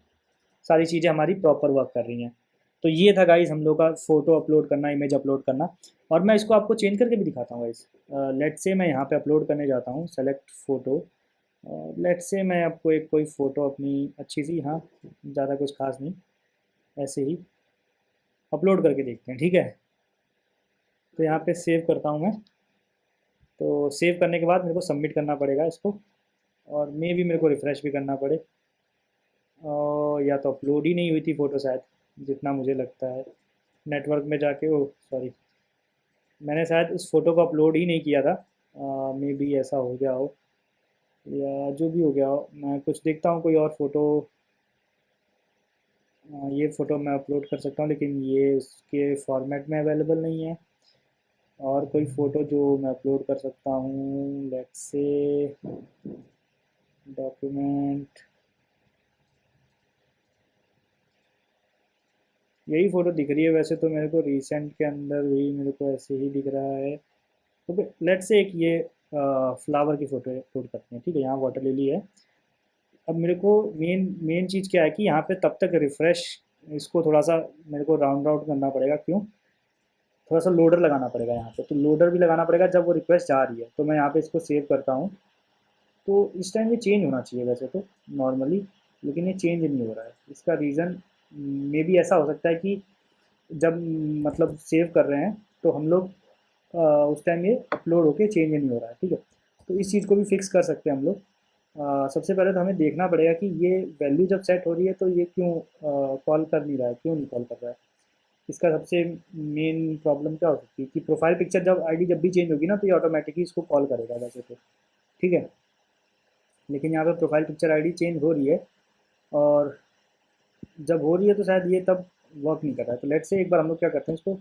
सारी चीज़ें हमारी प्रॉपर वर्क कर रही हैं। तो ये था गाइस हम लोग का फ़ोटो अपलोड करना, इमेज अपलोड करना। और मैं इसको आपको चेंज करके भी दिखाता हूँ गाइस। लेट्स से मैं यहाँ पे अपलोड करने जाता हूँ, सेलेक्ट फ़ोटो, लेट्स से मैं आपको एक कोई फ़ोटो अपनी अच्छी सी, हाँ ज़्यादा कुछ खास नहीं, ऐसे ही अपलोड करके देखते हैं, ठीक है। तो यहाँ पे सेव करता हूँ मैं, तो सेव करने के बाद मेरे को सबमिट करना पड़ेगा इसको, और मे भी मेरे को रिफ़्रेश भी करना पड़े, या तो अपलोड ही नहीं हुई थी फ़ोटो शायद, जितना मुझे लगता है। नेटवर्क में जाके, ओ सॉरी, मैंने शायद उस फ़ोटो को अपलोड ही नहीं किया था, मे बी ऐसा हो गया हो, या जो भी हो गया हो। मैं कुछ देखता हूँ कोई और फ़ोटो, ये फ़ोटो मैं अपलोड कर सकता हूँ, लेकिन ये उसके फॉर्मेट में अवेलेबल नहीं है। और कोई फ़ोटो जो मैं अपलोड कर सकता हूँ, लेट्स से डॉक्यूमेंट, यही फ़ोटो दिख रही है वैसे तो मेरे को, रिसेंट के अंदर भी मेरे को ऐसे ही दिख रहा है। तो लेट्स से एक ये फ्लावर की फ़ोटो अपलोड करते हैं, ठीक है। यहाँ वाटर लिली है। अब मेरे को मेन चीज़ क्या है कि यहाँ पे तब तक रिफ़्रेश, इसको थोड़ा सा मेरे को राउंड राउंड करना पड़ेगा, क्यों, थोड़ा सा लोडर लगाना पड़ेगा यहाँ पे। तो लोडर भी लगाना पड़ेगा जब वो रिक्वेस्ट जा रही है। तो मैं यहाँ पे इसको सेव करता हूँ, तो इस टाइम ये चेंज होना चाहिए वैसे तो नॉर्मली, लेकिन ये चेंज नहीं हो रहा है। इसका रीज़न मे बी ऐसा हो सकता है कि जब मतलब सेव कर रहे हैं तो हम लोग उस टाइम ये अपलोड होके चेंज नहीं हो रहा है, ठीक है। तो इस चीज़ को भी फिक्स कर सकते हैं हम लोग। सबसे पहले तो हमें देखना पड़ेगा कि ये वैल्यू जब सेट हो रही है तो ये क्यों कॉल कर नहीं रहा है, क्यों नहीं कॉल कर रहा है। इसका सबसे मेन प्रॉब्लम क्या हो सकती है कि प्रोफाइल पिक्चर जब आईडी जब भी चेंज होगी ना, तो ये ऑटोमेटिकली इसको कॉल करेगा वैसे तो, ठीक है। लेकिन यहाँ पे प्रोफाइल पिक्चर आईडी चेंज हो रही है, और जब हो रही है तो शायद ये तब वर्क नहीं कर रहा है। तो लेट्स से एक बार हम लोग क्या करते हैं इसको,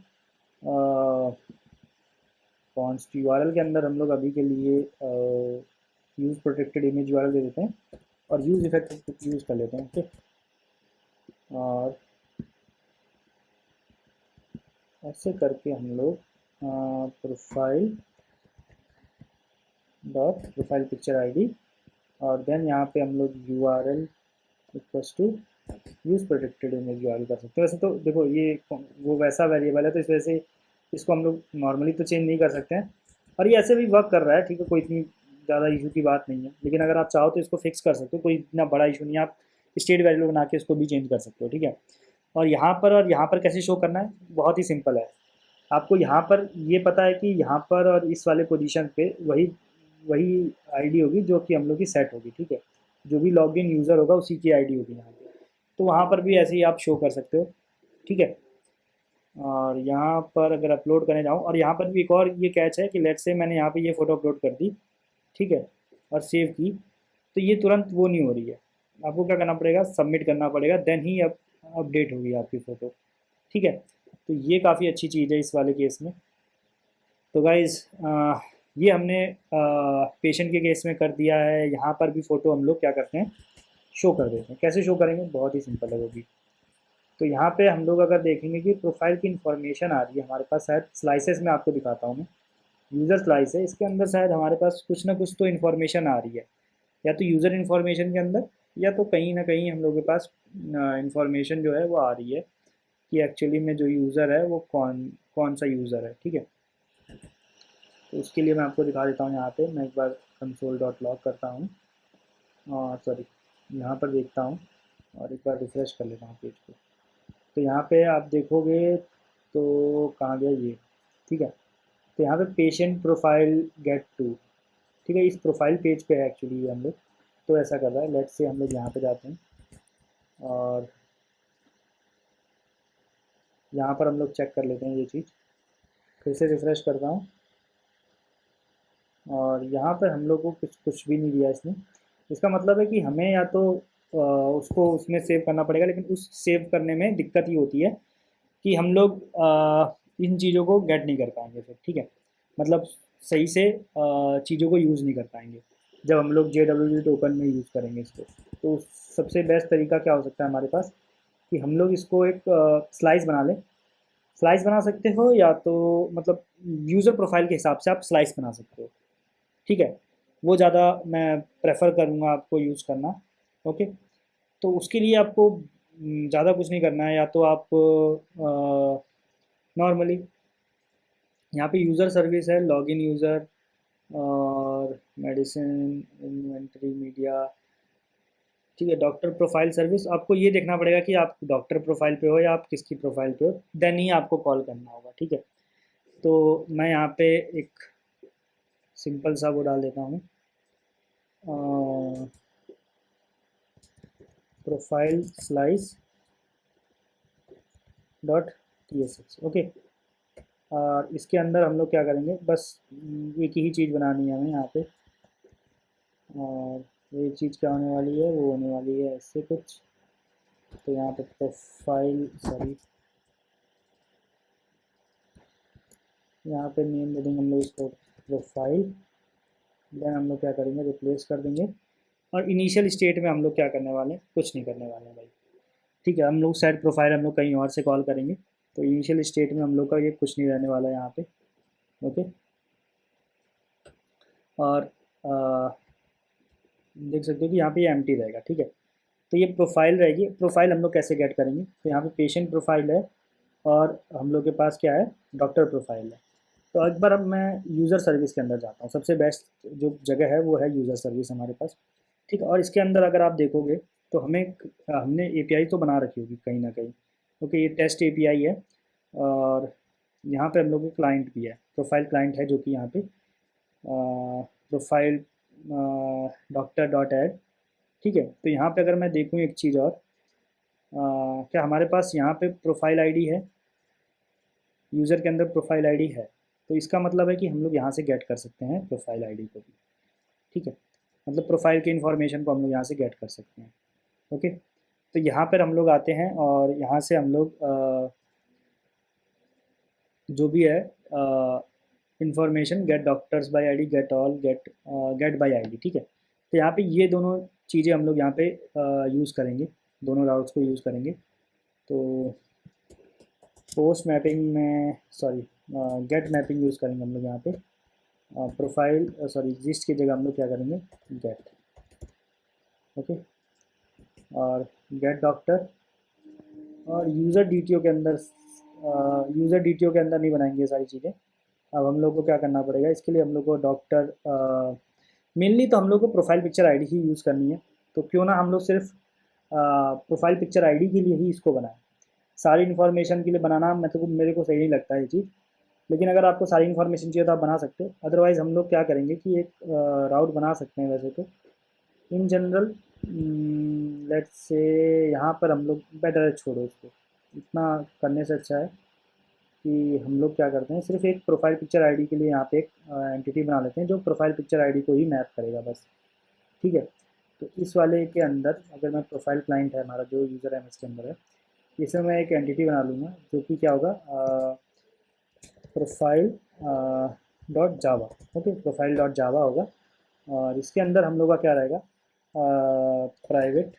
कॉन्स्ट यूआरएल के अंदर हम लोग अभी के लिए यूज़ प्रोटेक्टेड इमेज यूआरएल दे देते हैं और यूज़ इफेक्ट यूज़ कर लेते हैं। ओके, और ऐसे करके हम लोग profile dot profile picture ID, और देन यहाँ पे हम लोग U R L equals to use protected image URL कर सकते हैं। वैसे तो देखो ये वो वैसा वेरिएबल है, तो इस वजह से इसको हम लोग नॉर्मली तो चेंज नहीं कर सकते हैं, और ये ऐसे भी वर्क कर रहा है, ठीक है, कोई इतनी ज़्यादा इशू की बात नहीं है। लेकिन अगर आप चाहो तो इसको फिक्स कर सकते हो, कोई इतना बड़ा इशू नहीं है, आप स्टेट वेरिएबल बना के इसको भी चेंज कर सकते हो, ठीक है। और यहाँ पर कैसे शो करना है, बहुत ही सिंपल है। आपको यहाँ पर ये पता है कि यहाँ पर और इस वाले पोजीशन पे वही वही आईडी होगी जो कि हम लोग की सेट होगी, ठीक है। जो भी लॉगिन यूज़र होगा उसी की आईडी होगी यहाँ पे। तो वहाँ पर भी ऐसे ही आप शो कर सकते हो, ठीक है। और यहाँ पर अगर अपलोड करने जाऊँ, और यहाँ पर भी एक और ये कैच है कि लेट्स से मैंने यहाँ पे ये फ़ोटो अपलोड कर दी, ठीक है, और सेव की, तो ये तुरंत वो नहीं हो रही है। आपको क्या करना पड़ेगा, सबमिट करना पड़ेगा, देन ही अब अपडेट होगी आपकी फ़ोटो, ठीक है। तो ये काफ़ी अच्छी चीज़ है इस वाले केस में। तो गाइज़ ये हमने पेशेंट के केस में कर दिया है। यहाँ पर भी फ़ोटो हम लोग क्या करते हैं, शो कर देते हैं। कैसे शो करेंगे, बहुत ही सिंपल है वो भी। तो यहाँ पे हम लोग अगर देखेंगे कि प्रोफाइल की इन्फॉर्मेशन आ रही है हमारे पास, शायद स्लाइसेस में आपको दिखाता हूँ मैं, यूज़र स्लाइस है, इसके अंदर शायद हमारे पास कुछ ना कुछ तो इन्फॉर्मेशन आ रही है, या तो यूज़र इन्फॉर्मेशन के अंदर, या तो कहीं ना कहीं हम लोग के पास इन्फॉर्मेशन जो है वो आ रही है कि एक्चुअली में जो यूज़र है वो कौन कौन सा यूज़र है, ठीक है। तो उसके लिए मैं आपको दिखा देता हूँ। यहाँ पे मैं एक बार कंसोल डॉट लॉग करता हूँ, और सॉरी यहाँ पर देखता हूँ, और एक बार रिफ्रेश कर लेता हूँ पेज को। तो यहाँ पे आप देखोगे तो कहाँ गया ये, ठीक है। तो यहाँ पे पेशेंट प्रोफाइल गेट टू, ठीक है, इस प्रोफाइल पेज पे है एक्चुअली ये हम लोग। तो ऐसा कर रहा है, लेट्स से हम लोग यहाँ पे जाते हैं, और यहाँ पर हम लोग चेक कर लेते हैं ये चीज़। फिर से रिफ़्रेश करता हूँ, और यहाँ पर हम लोग को कुछ भी नहीं दिया इसने। इसका मतलब है कि हमें या तो उसको उसमें सेव करना पड़ेगा, लेकिन उस सेव करने में दिक्कत ये होती है कि हम लोग इन चीज़ों को गेट नहीं कर पाएंगे फिर, ठीक है। मतलब सही से चीज़ों को यूज़ नहीं कर पाएंगे जब हम लोग JWT टोकन में यूज़ करेंगे इसको। तो सबसे बेस्ट तरीका क्या हो सकता है हमारे पास, कि हम लोग इसको एक स्लाइस बना लें। स्लाइस बना सकते हो, या तो मतलब यूज़र प्रोफाइल के हिसाब से आप स्लाइस बना सकते हो, ठीक है। वो ज़्यादा मैं प्रेफर करूँगा आपको यूज़ करना, ओके। तो उसके लिए आपको ज़्यादा कुछ नहीं करना है, या तो आप नॉर्मली यहाँ पे यूज़र सर्विस है, लॉगिन यूज़र और मेडिसिन इन्वेंट्री मीडिया, ठीक है। डॉक्टर प्रोफाइल सर्विस, आपको ये देखना पड़ेगा कि आप डॉक्टर प्रोफाइल पे हो या आप किसकी प्रोफाइल पे हो, देन ही आपको कॉल करना होगा, ठीक है। तो मैं यहाँ पे एक सिंपल सा वो डाल देता हूँ, profile slice dot TSX, okay. और इसके अंदर हम लोग क्या करेंगे, बस एक ही चीज़ बनानी है हमें यहाँ पे, और ये चीज़ क्या होने वाली है, वो होने वाली है ऐसे कुछ। तो यहाँ पे प्रोफाइल, सॉरी, यहाँ पे नेम दे देंगे हम लोग इसको प्रोफाइल। देन हम लोग क्या करेंगे, रिप्लेस कर देंगे, और इनिशियल स्टेट में हम लोग क्या करने वाले हैं, कुछ नहीं करने वाले हैं भाई, ठीक है। हम लोग सेट प्रोफाइल हम लोग कहीं और से कॉल करेंगे, तो इनिशियल स्टेट में हम लोग का ये कुछ नहीं रहने वाला है यहाँ पे, ओके। और देख सकते हो कि यहाँ पे ये एम्प्टी रहेगा, ठीक है। तो ये प्रोफाइल रहेगी। प्रोफाइल हम लोग कैसे गेट करेंगे, तो यहाँ पे पेशेंट प्रोफाइल है, और हम लोग के पास क्या है, डॉक्टर प्रोफाइल है। तो एक बार अब मैं यूज़र सर्विस के अंदर जाता हूँ। सबसे बेस्ट जो जगह है वो है यूज़र सर्विस हमारे पास, ठीक है। और इसके अंदर अगर आप देखोगे तो हमने API तो बना रखी होगी कहीं ना कहीं, क्योंकि ये टेस्ट API है, और यहाँ पे हम लोग के क्लाइंट भी है, प्रोफाइल क्लाइंट है, जो कि यहाँ पे प्रोफाइल डॉक्टर डॉट एड, ठीक है। तो यहाँ पे अगर मैं देखूँ एक चीज़ और, क्या हमारे पास यहाँ पे प्रोफाइल आईडी है, यूज़र के अंदर प्रोफाइल आईडी है, तो इसका मतलब है कि हम लोग यहाँ से गेट कर सकते हैं प्रोफाइल आईडी को भी, ठीक है। मतलब प्रोफाइल के इन्फॉर्मेशन को हम लोग यहाँ से गेट कर सकते हैं, ओके। तो यहाँ पर हम लोग आते हैं और यहाँ से हम लोग जो भी है information get doctors by ID, get all, get by ID, ठीक है। तो यहाँ पे ये दोनों चीज़ें हम लोग यहाँ पे यूज़ करेंगे, दोनों राउट्स को यूज़ करेंगे। तो पोस्ट मैपिंग में सॉरी गेट मैपिंग यूज़ करेंगे हम लोग यहाँ पे। प्रोफाइल सॉरी जिस्ट की जगह हम लोग क्या करेंगे, गेट, ओके। और गेट डॉक्टर, और यूज़र डीटीओ के अंदर यूज़र डीटीओ के अंदर नहीं बनाएंगे ये सारी चीज़ें। अब हम लोग को क्या करना पड़ेगा, इसके लिए हम लोग को डॉक्टर मेनली तो हम लोग को प्रोफाइल पिक्चर आईडी ही यूज़ करनी है। तो क्यों ना हम लोग सिर्फ प्रोफाइल पिक्चर आईडी के लिए ही इसको बनाएं, सारी इन्फॉर्मेशन के लिए बनाना मेरे को सही नहीं लगता है ये चीज़। लेकिन अगर आपको सारी इन्फॉर्मेशन चाहिए तो आप बना सकते हो। अदरवाइज़ हम लोग क्या करेंगे कि एक राउट बना सकते हैं वैसे तो इन जनरल। लेट्स से यहाँ पर हम लोग बेटर है, छोड़ो इसको, इतना करने से अच्छा है कि हम लोग क्या करते हैं, सिर्फ एक प्रोफाइल पिक्चर आईडी के लिए यहाँ पे एक एंटिटी बना लेते हैं जो प्रोफाइल पिक्चर आईडी को ही मैप करेगा बस, ठीक है। तो इस वाले के अंदर अगर मैं प्रोफाइल क्लाइंट है हमारा जो यूज़र है इसके अंदर है, इसमें मैं एक एंटिटी बना लूँगा जो कि क्या होगा, प्रोफाइल डॉट जावा, ओके, प्रोफाइल डॉट जावा होगा। और इसके अंदर हम लोग का क्या रहेगा, प्राइवेट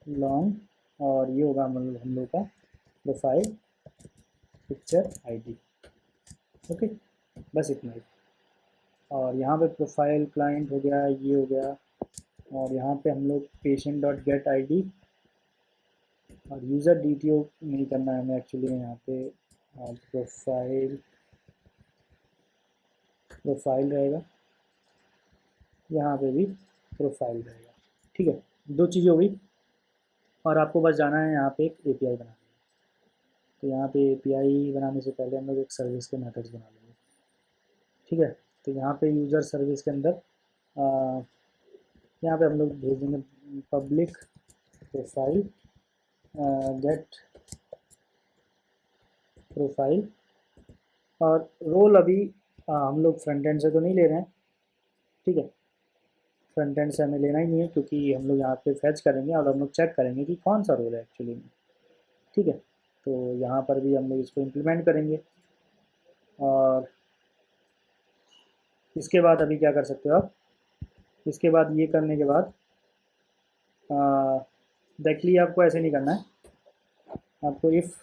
लॉन्ग, और ये होगा हम लोग का प्रोफाइल पिक्चर आईडी, ओके, बस इतना ही। और यहाँ पे प्रोफाइल क्लाइंट हो गया, ये हो गया। और यहाँ पे हम लोग patient dot gate I D, और यूज़र डीटीओ नहीं करना है हमें एक्चुअली में, यहाँ पे प्रोफाइल रहेगा, यहाँ पे भी प्रोफाइल रहेगा, ठीक है। दो चीज़ें हो गई। और आपको बस जाना है यहाँ पे एक एपीआई बनाना है। तो यहाँ पे एपीआई बनाने से पहले हम लोग एक सर्विस के मेथड्स बना लेंगे, ठीक है। तो यहाँ पे यूज़र सर्विस के अंदर यहाँ पे हम लोग भेज देंगे पब्लिक प्रोफाइल गेट प्रोफाइल। और रोल अभी हम लोग फ्रंट एंड से तो नहीं ले रहे हैं, ठीक है, फ्रंट एंड से हमें लेना ही नहीं है क्योंकि हम लोग यहाँ पे फैच करेंगे और हम लोग चेक करेंगे कि कौन सा रोल है एक्चुअली में, ठीक है। तो यहाँ पर भी हम लोग इसको इम्प्लीमेंट करेंगे। और इसके बाद अभी क्या कर सकते हो आप, इसके बाद ये करने के बाद डायरेक्टली आपको ऐसे नहीं करना है, आपको if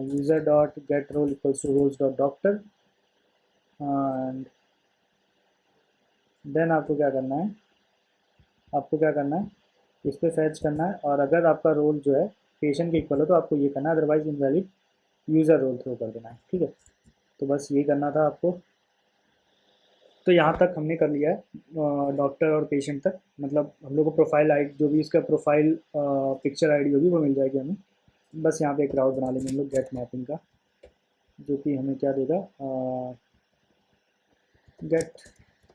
user dot get role equals to roles dot doctor, and then आपको क्या करना है, इस पर फैच करना है। और अगर आपका रोल जो है पेशेंट के इक्वल हो तो आपको ये करना है, otherwise invalid user role throw कर देना है, ठीक है। तो बस ये करना था आपको। तो यहाँ तक हमने कर लिया है डॉक्टर और पेशेंट तक, मतलब हम लोग को प्रोफाइल आईडी जो भी इसका प्रोफाइल पिक्चर आईडी होगी वो मिल जाएगी हमें। बस यहाँ पे एक राउट बना लेंगे हम लोग गेट मैपिंग का, जो कि हमें क्या देगा, गेट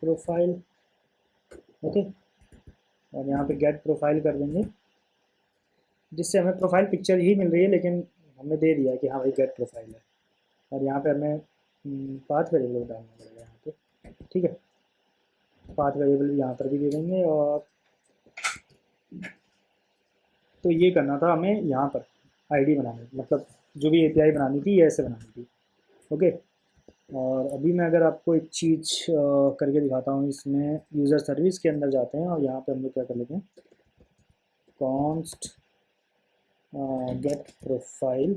प्रोफाइल, ओके। और यहाँ पे गेट प्रोफाइल कर देंगे जिससे हमें प्रोफाइल पिक्चर ही मिल रही है, लेकिन हमने दे दिया है कि हाँ भाई गेट प्रोफाइल है। और यहाँ पे हमें पाथ वेरिएबल डालना पड़ेगा यहाँ पे, ठीक है। पाथ वेरिएबल भी यहाँ पर भी दे देंगे। और तो ये करना था हमें यहाँ पर आईडी बनानी, मतलब जो भी एपीआई बनानी थी ये ऐसे बनानी थी, ओके। और अभी मैं अगर आपको एक चीज़ करके दिखाता हूँ, इसमें यूज़र सर्विस के अंदर जाते हैं और यहाँ पे हम लोग क्या कर लेते हैं, const get profile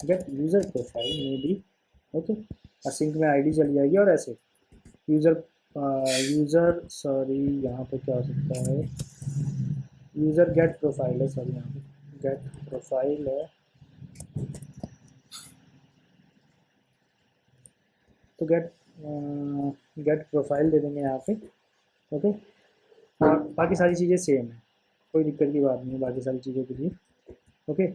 get user profile में भी, ओके। असिंक में आईडी चली जाएगी और ऐसे यूज़र सॉरी यहाँ पे क्या हो सकता है, यूज़र गेट प्रोफाइल है, सॉरी यहाँ पे गेट प्रोफाइल है, तो गेट प्रोफाइल दे देंगे यहाँ पे, ओके। और बाकी सारी चीज़ें सेम है, कोई दिक्कत की बात नहीं है बाकी सारी चीज़ों के लिए, ओके।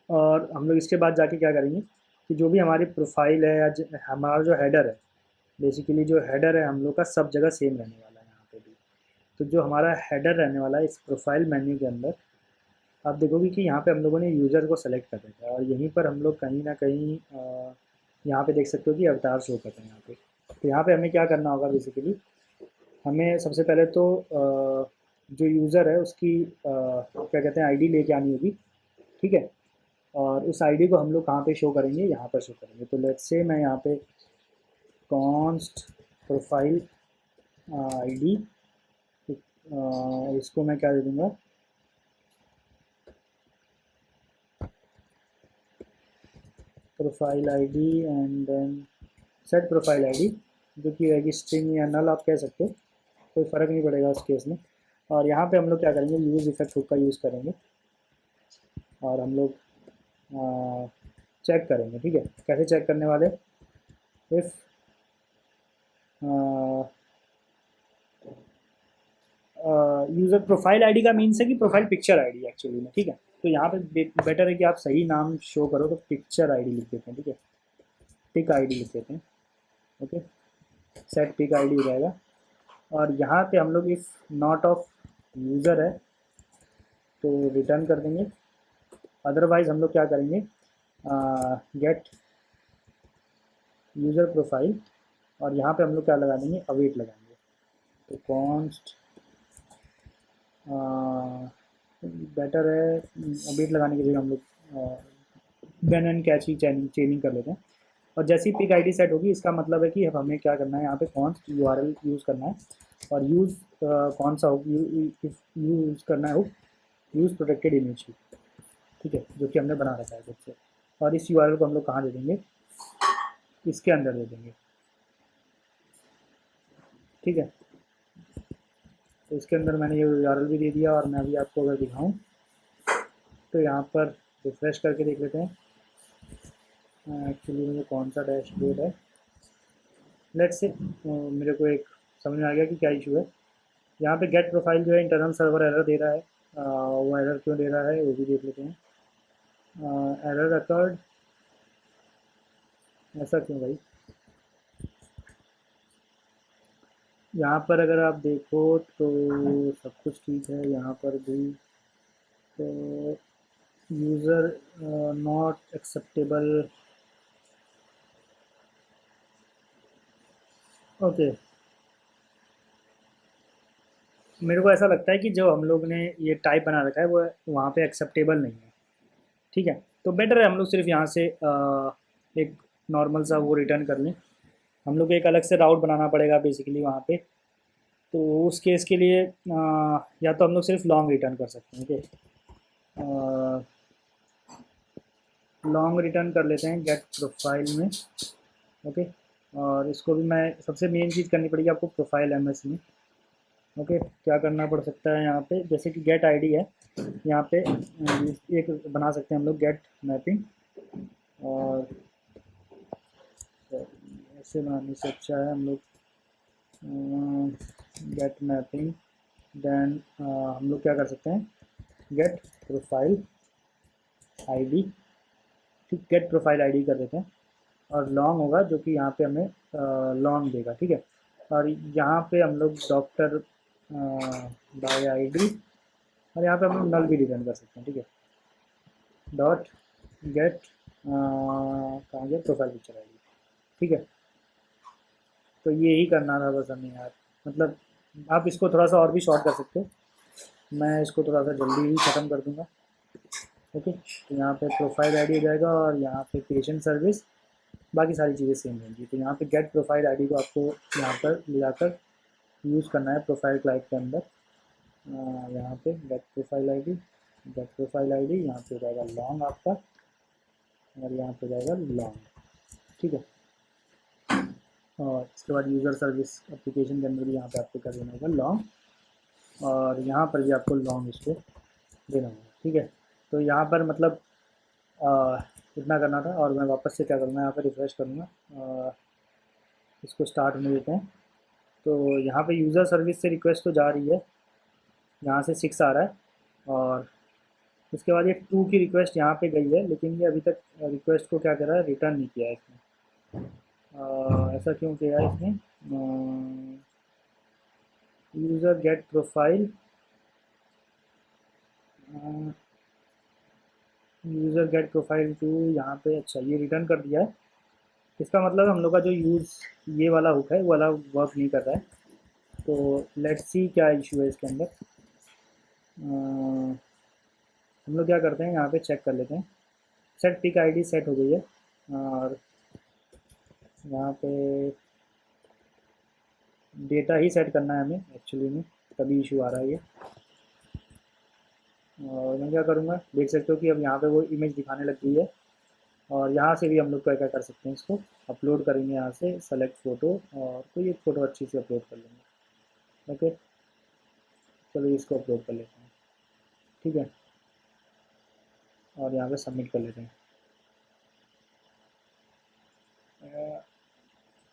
और हम लोग इसके बाद जाके क्या करेंगे कि जो भी हमारी प्रोफाइल है या हमारा जो हेडर है, बेसिकली जो हेडर है हम लोग का सब जगह सेम रहने वाला है यहाँ पे भी। तो जो हमारा हेडर रहने वाला है इस प्रोफाइल मेन्यू के अंदर, आप देखोगे कि यहाँ पे हम लोगों ने यूज़र को सेलेक्ट कर रखा है और यहीं पर हम लोग कहीं ना कहीं यहाँ पे देख सकते हो कि अवतार शो करते हैं यहाँ पे। तो यहाँ पे हमें क्या करना होगा, बेसिकली हमें सबसे पहले तो जो यूज़र है उसकी क्या कहते हैं आईडी लेके आनी होगी, ठीक है। और उस आईडी को हम लोग कहाँ पे शो करेंगे, यहाँ पर शो करेंगे। तो लेट्स से मैं यहाँ पे कॉन्स्ट प्रोफाइल आईडी, इसको मैं क्या दे दूँगा, profile ID and then set profile ID, जो कि रहेगी स्ट्रिंग या नल आप कह सकते हो, कोई फ़र्क नहीं पड़ेगा उस केस में। और यहाँ पे हम लोग क्या करेंगे, यूज़ इफेक्ट हुक का यूज़ करेंगे और हम लोग चेक करेंगे, ठीक है। कैसे चेक करने वाले, इफ़ यूज़र प्रोफाइल आईडी का मीन्स है कि प्रोफाइल पिक्चर आईडी एक्चुअली में, ठीक है। तो यहाँ पे बेटर है कि आप सही नाम शो करो, तो पिक्चर आईडी लिख देते हैं, ठीक है, पिक आईडी लिख देते हैं, ओके। सेट पिक आईडी हो जाएगा। और यहाँ पे हम लोग इफ़ नॉट ऑफ यूज़र है तो रिटर्न कर देंगे, अदरवाइज़ हम लोग क्या करेंगे, गेट यूज़र प्रोफाइल, और यहाँ पे हम लोग क्या लगा देंगे, अवेट लगाएंगे। तो कॉन्स्ट बेटर है, अवेट लगाने के लिए हम लोग बैन एंड कैची चेनिंग कर लेते हैं। और जैसी पिक आईडी सेट होगी, इसका मतलब है कि अब हमें क्या करना है, यहाँ पे कॉन्स्ट यूआरएल यूज़ करना है। और यूज़ कौन सा यूज़ करना है, यूज़ प्रोटेक्टेड इमेज, ठीक है, जो कि हमने बना रखा है खुद से। और इस यूआरएल को हम लोग कहाँ दे देंगे, इसके अंदर दे देंगे, ठीक है। तो इसके अंदर मैंने ये यूआरएल भी दे दिया। और मैं अभी आपको अगर दिखाऊं तो यहाँ पर रिफ्रेश करके देख लेते हैं एक्चुअली मुझे कौन सा डैशबोर्ड है। लेट्स से मेरे को एक समझ में आ गया कि क्या इशू है। यहाँ पे गेट प्रोफाइल जो है इंटरनल सर्वर एरर दे रहा है, वो एरर क्यों दे रहा है वो भी देख लेते हैं। एरर अकर्ड, ऐसा क्यों भाई। यहाँ पर अगर आप देखो तो सब कुछ ठीक है, यहाँ पर भी तो यूज़र नॉट एक्सेप्टेबल, ओके। मेरे को ऐसा लगता है कि जो हम लोग ने ये टाइप बना रखा है वो वहाँ पे एक्सेप्टेबल नहीं है, ठीक है। तो बेटर है हम लोग सिर्फ यहाँ से एक नॉर्मल सा वो रिटर्न कर लें। हम लोग को एक अलग से राउट बनाना पड़ेगा बेसिकली वहाँ पे। तो उस केस के लिए या तो हम लोग सिर्फ लॉन्ग रिटर्न कर सकते हैं, ठीक है। लॉन्ग रिटर्न कर लेते हैं गेट प्रोफाइल में, ओके। और इसको भी मैं सबसे मेन चीज़ करनी पड़ेगी आपको प्रोफाइल एमएस में, ओके। क्या करना पड़ सकता है यहाँ पे, जैसे कि गेट आईडी है, यहाँ पे एक बना सकते हैं हम लोग गेट मैपिंग। और ऐसे बनाने से अच्छा है हम लोग गेट मैपिंग, देन हम लोग क्या कर सकते हैं, गेट प्रोफाइल आईडी, ठीक, गेट प्रोफाइल आईडी कर देते हैं। और लॉन्ग होगा जो कि यहाँ पे हमें लॉन्ग देगा, ठीक है। और यहाँ पे हम लोग डॉक्टर बाय आईडी, और यहाँ पे हम लोग नल भी रिटर्न कर सकते हैं, ठीक है। डॉट गेट कहाँ गया, प्रोफाइल पिक्चर आईडी, ठीक है। तो ये ही करना था बस हमें यार, मतलब आप इसको थोड़ा सा और भी शॉर्ट कर सकते हो, मैं इसको थोड़ा सा जल्दी ही ख़त्म कर दूँगा, ओके। तो यहाँ पे प्रोफाइल आईडी हो जाएगा और यहाँ पे पेशेंट सर्विस, बाकी सारी चीज़ें सेम रहेंगी। तो यहाँ पे गेट प्रोफाइल आईडी को आपको यहाँ पर ले जाकर यूज़ करना है प्रोफाइल क्लाइंट के अंदर। यहाँ पे गेट प्रोफाइल आईडी यहाँ पे हो जाएगा लॉन्ग आपका, और यहाँ पे हो जाएगा लॉन्ग, ठीक है। और इसके बाद यूज़र सर्विस एप्लीकेशन के अंदर भी यहाँ पे आपको कर देना होगा लॉन्ग, और यहाँ पर भी आपको लॉन्ग इसको देना होगा, ठीक है। तो यहाँ पर मतलब इतना करना था। और मैं वापस से क्या करूँगा, यहाँ पर रिफ्रेश करूँगा, इसको स्टार्ट में देते हैं। तो यहाँ पे यूज़र सर्विस से रिक्वेस्ट तो जा रही है, यहाँ से 6 आ रहा है। और उसके बाद ये 2 की रिक्वेस्ट यहाँ पे गई है, लेकिन ये अभी तक रिक्वेस्ट को क्या कर रहा है, रिटर्न नहीं किया है इसने। ऐसा क्यों किया है इसने, user get profile, user get profile two, यहाँ पे अच्छा ये रिटर्न कर दिया है। इसका मतलब हम लोग का जो यूज़ ये वाला हुक है वो वाला वर्क नहीं कर रहा है। तो लेट्स सी क्या इशू है इसके अंदर। हम लोग क्या करते हैं, यहाँ पे चेक कर लेते हैं। सेट पिक आईडी सेट हो गई है, और यहाँ पे डेटा ही सेट करना है हमें एक्चुअली में, तभी इशू आ रहा है ये। और मैं क्या करूँगा, देख सकते हो कि अब यहाँ पे वो इमेज दिखाने लग गई है। और यहाँ से भी हम लोग क्या क्या कर सकते हैं, इसको अपलोड करेंगे यहाँ से, सेलेक्ट फ़ोटो, और कोई एक फ़ोटो अच्छी से अपलोड कर लेंगे। ओके, चलो इसको अपलोड कर लेते हैं, ठीक है, और यहाँ पे सबमिट कर लेते हैं।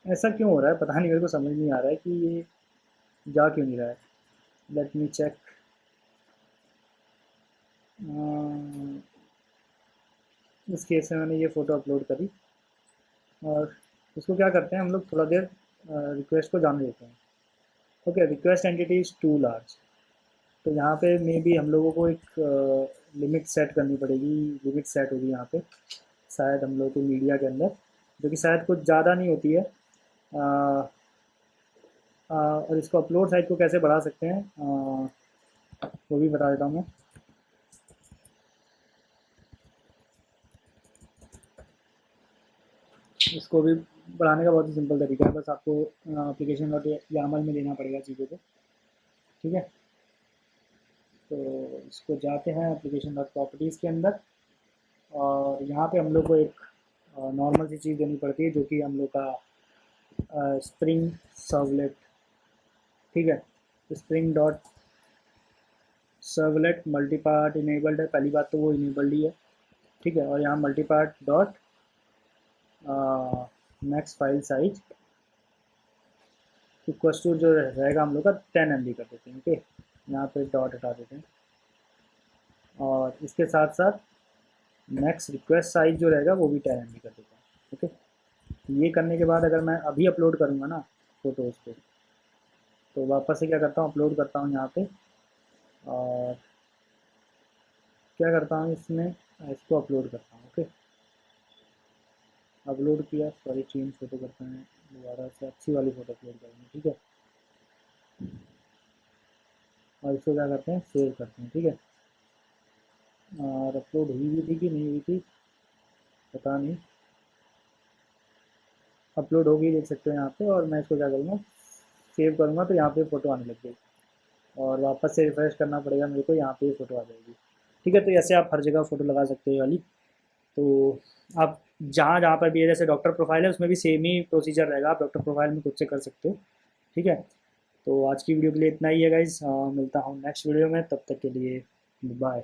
ऐसा क्यों हो रहा है पता नहीं, मेरे को समझ नहीं आ रहा है कि ये जा क्यों नहीं रहा है। Let me check. इस केस में मैंने ये फ़ोटो अपलोड करी, और इसको क्या करते हैं हम लोग, थोड़ा देर रिक्वेस्ट को जाने देते हैं। Okay, request entity is too large, तो यहाँ पे मे बी हम लोगों को एक लिमिट सेट करनी पड़ेगी। लिमिट सेट होगी यहाँ पे शायद हम लोग को मीडिया के अंदर, जो कि शायद कुछ ज़्यादा नहीं होती है। और इसको अपलोड साइज को कैसे बढ़ा सकते हैं, वो भी बता देता हूँ मैं। इसको भी बढ़ाने का बहुत ही सिंपल तरीका है, बस आपको एप्लीकेशन डॉट यामल में लेना पड़ेगा चीज़ों को, ठीक है। तो इसको जाते हैं एप्लीकेशन डॉट प्रॉपर्टीज़ के अंदर, और यहाँ पे हम लोग को एक नॉर्मल सी चीज़ देनी पड़ती है, जो कि हम लोग का स्प्रिंग सर्वलेट, ठीक है। Spring dot servlet multipart enabled है, पहली बात तो वो इनेबल्ड ही है, ठीक है। और यहाँ multipart dot max file size equal to जो रहेगा हम लोग का 10 MB कर देते हैं, ओके। यहाँ पे डॉट हटा देते हैं, और इसके साथ साथ मैक्स रिक्वेस्ट साइज जो रहेगा वो भी 10 MB कर देते हैं, ओके। ये करने के बाद अगर मैं अभी अपलोड करूँगा ना फोटोज़ को, तो वापस से क्या करता हूँ, अपलोड करता हूँ यहाँ पे, और क्या करता हूँ इसमें, इसको अपलोड करता हूँ, ओके। अपलोड किया, सॉरी चेंज फोटो करते हैं, दोबारा से अच्छी वाली फ़ोटो अपलोड करेंगे, ठीक है। और इसको क्या करते हैं, सेव करते हैं, ठीक है। और अपलोड हुई भी थी कि नहीं हुई थी पता नहीं, अपलोड हो गई, देख सकते हो यहाँ पे। और मैं इसको क्या करूँगा, सेव करूँगा, तो यहाँ पे फ़ोटो आने लग गई, और वापस से रिफ्रेश करना पड़ेगा मेरे को, यहाँ पे फ़ोटो आ जाएगी, ठीक है। तो ऐसे आप हर जगह फ़ोटो लगा सकते हो वाली। तो आप जहाँ जहाँ पर भी है, जैसे डॉक्टर प्रोफाइल है, उसमें भी सेम ही प्रोसीजर रहेगा, आप डॉक्टर प्रोफाइल में खुद से कर सकते हो, ठीक है। तो आज की वीडियो के लिए इतना ही है गाइज़, मिलता हूँ नेक्स्ट वीडियो में, तब तक के लिए बाय।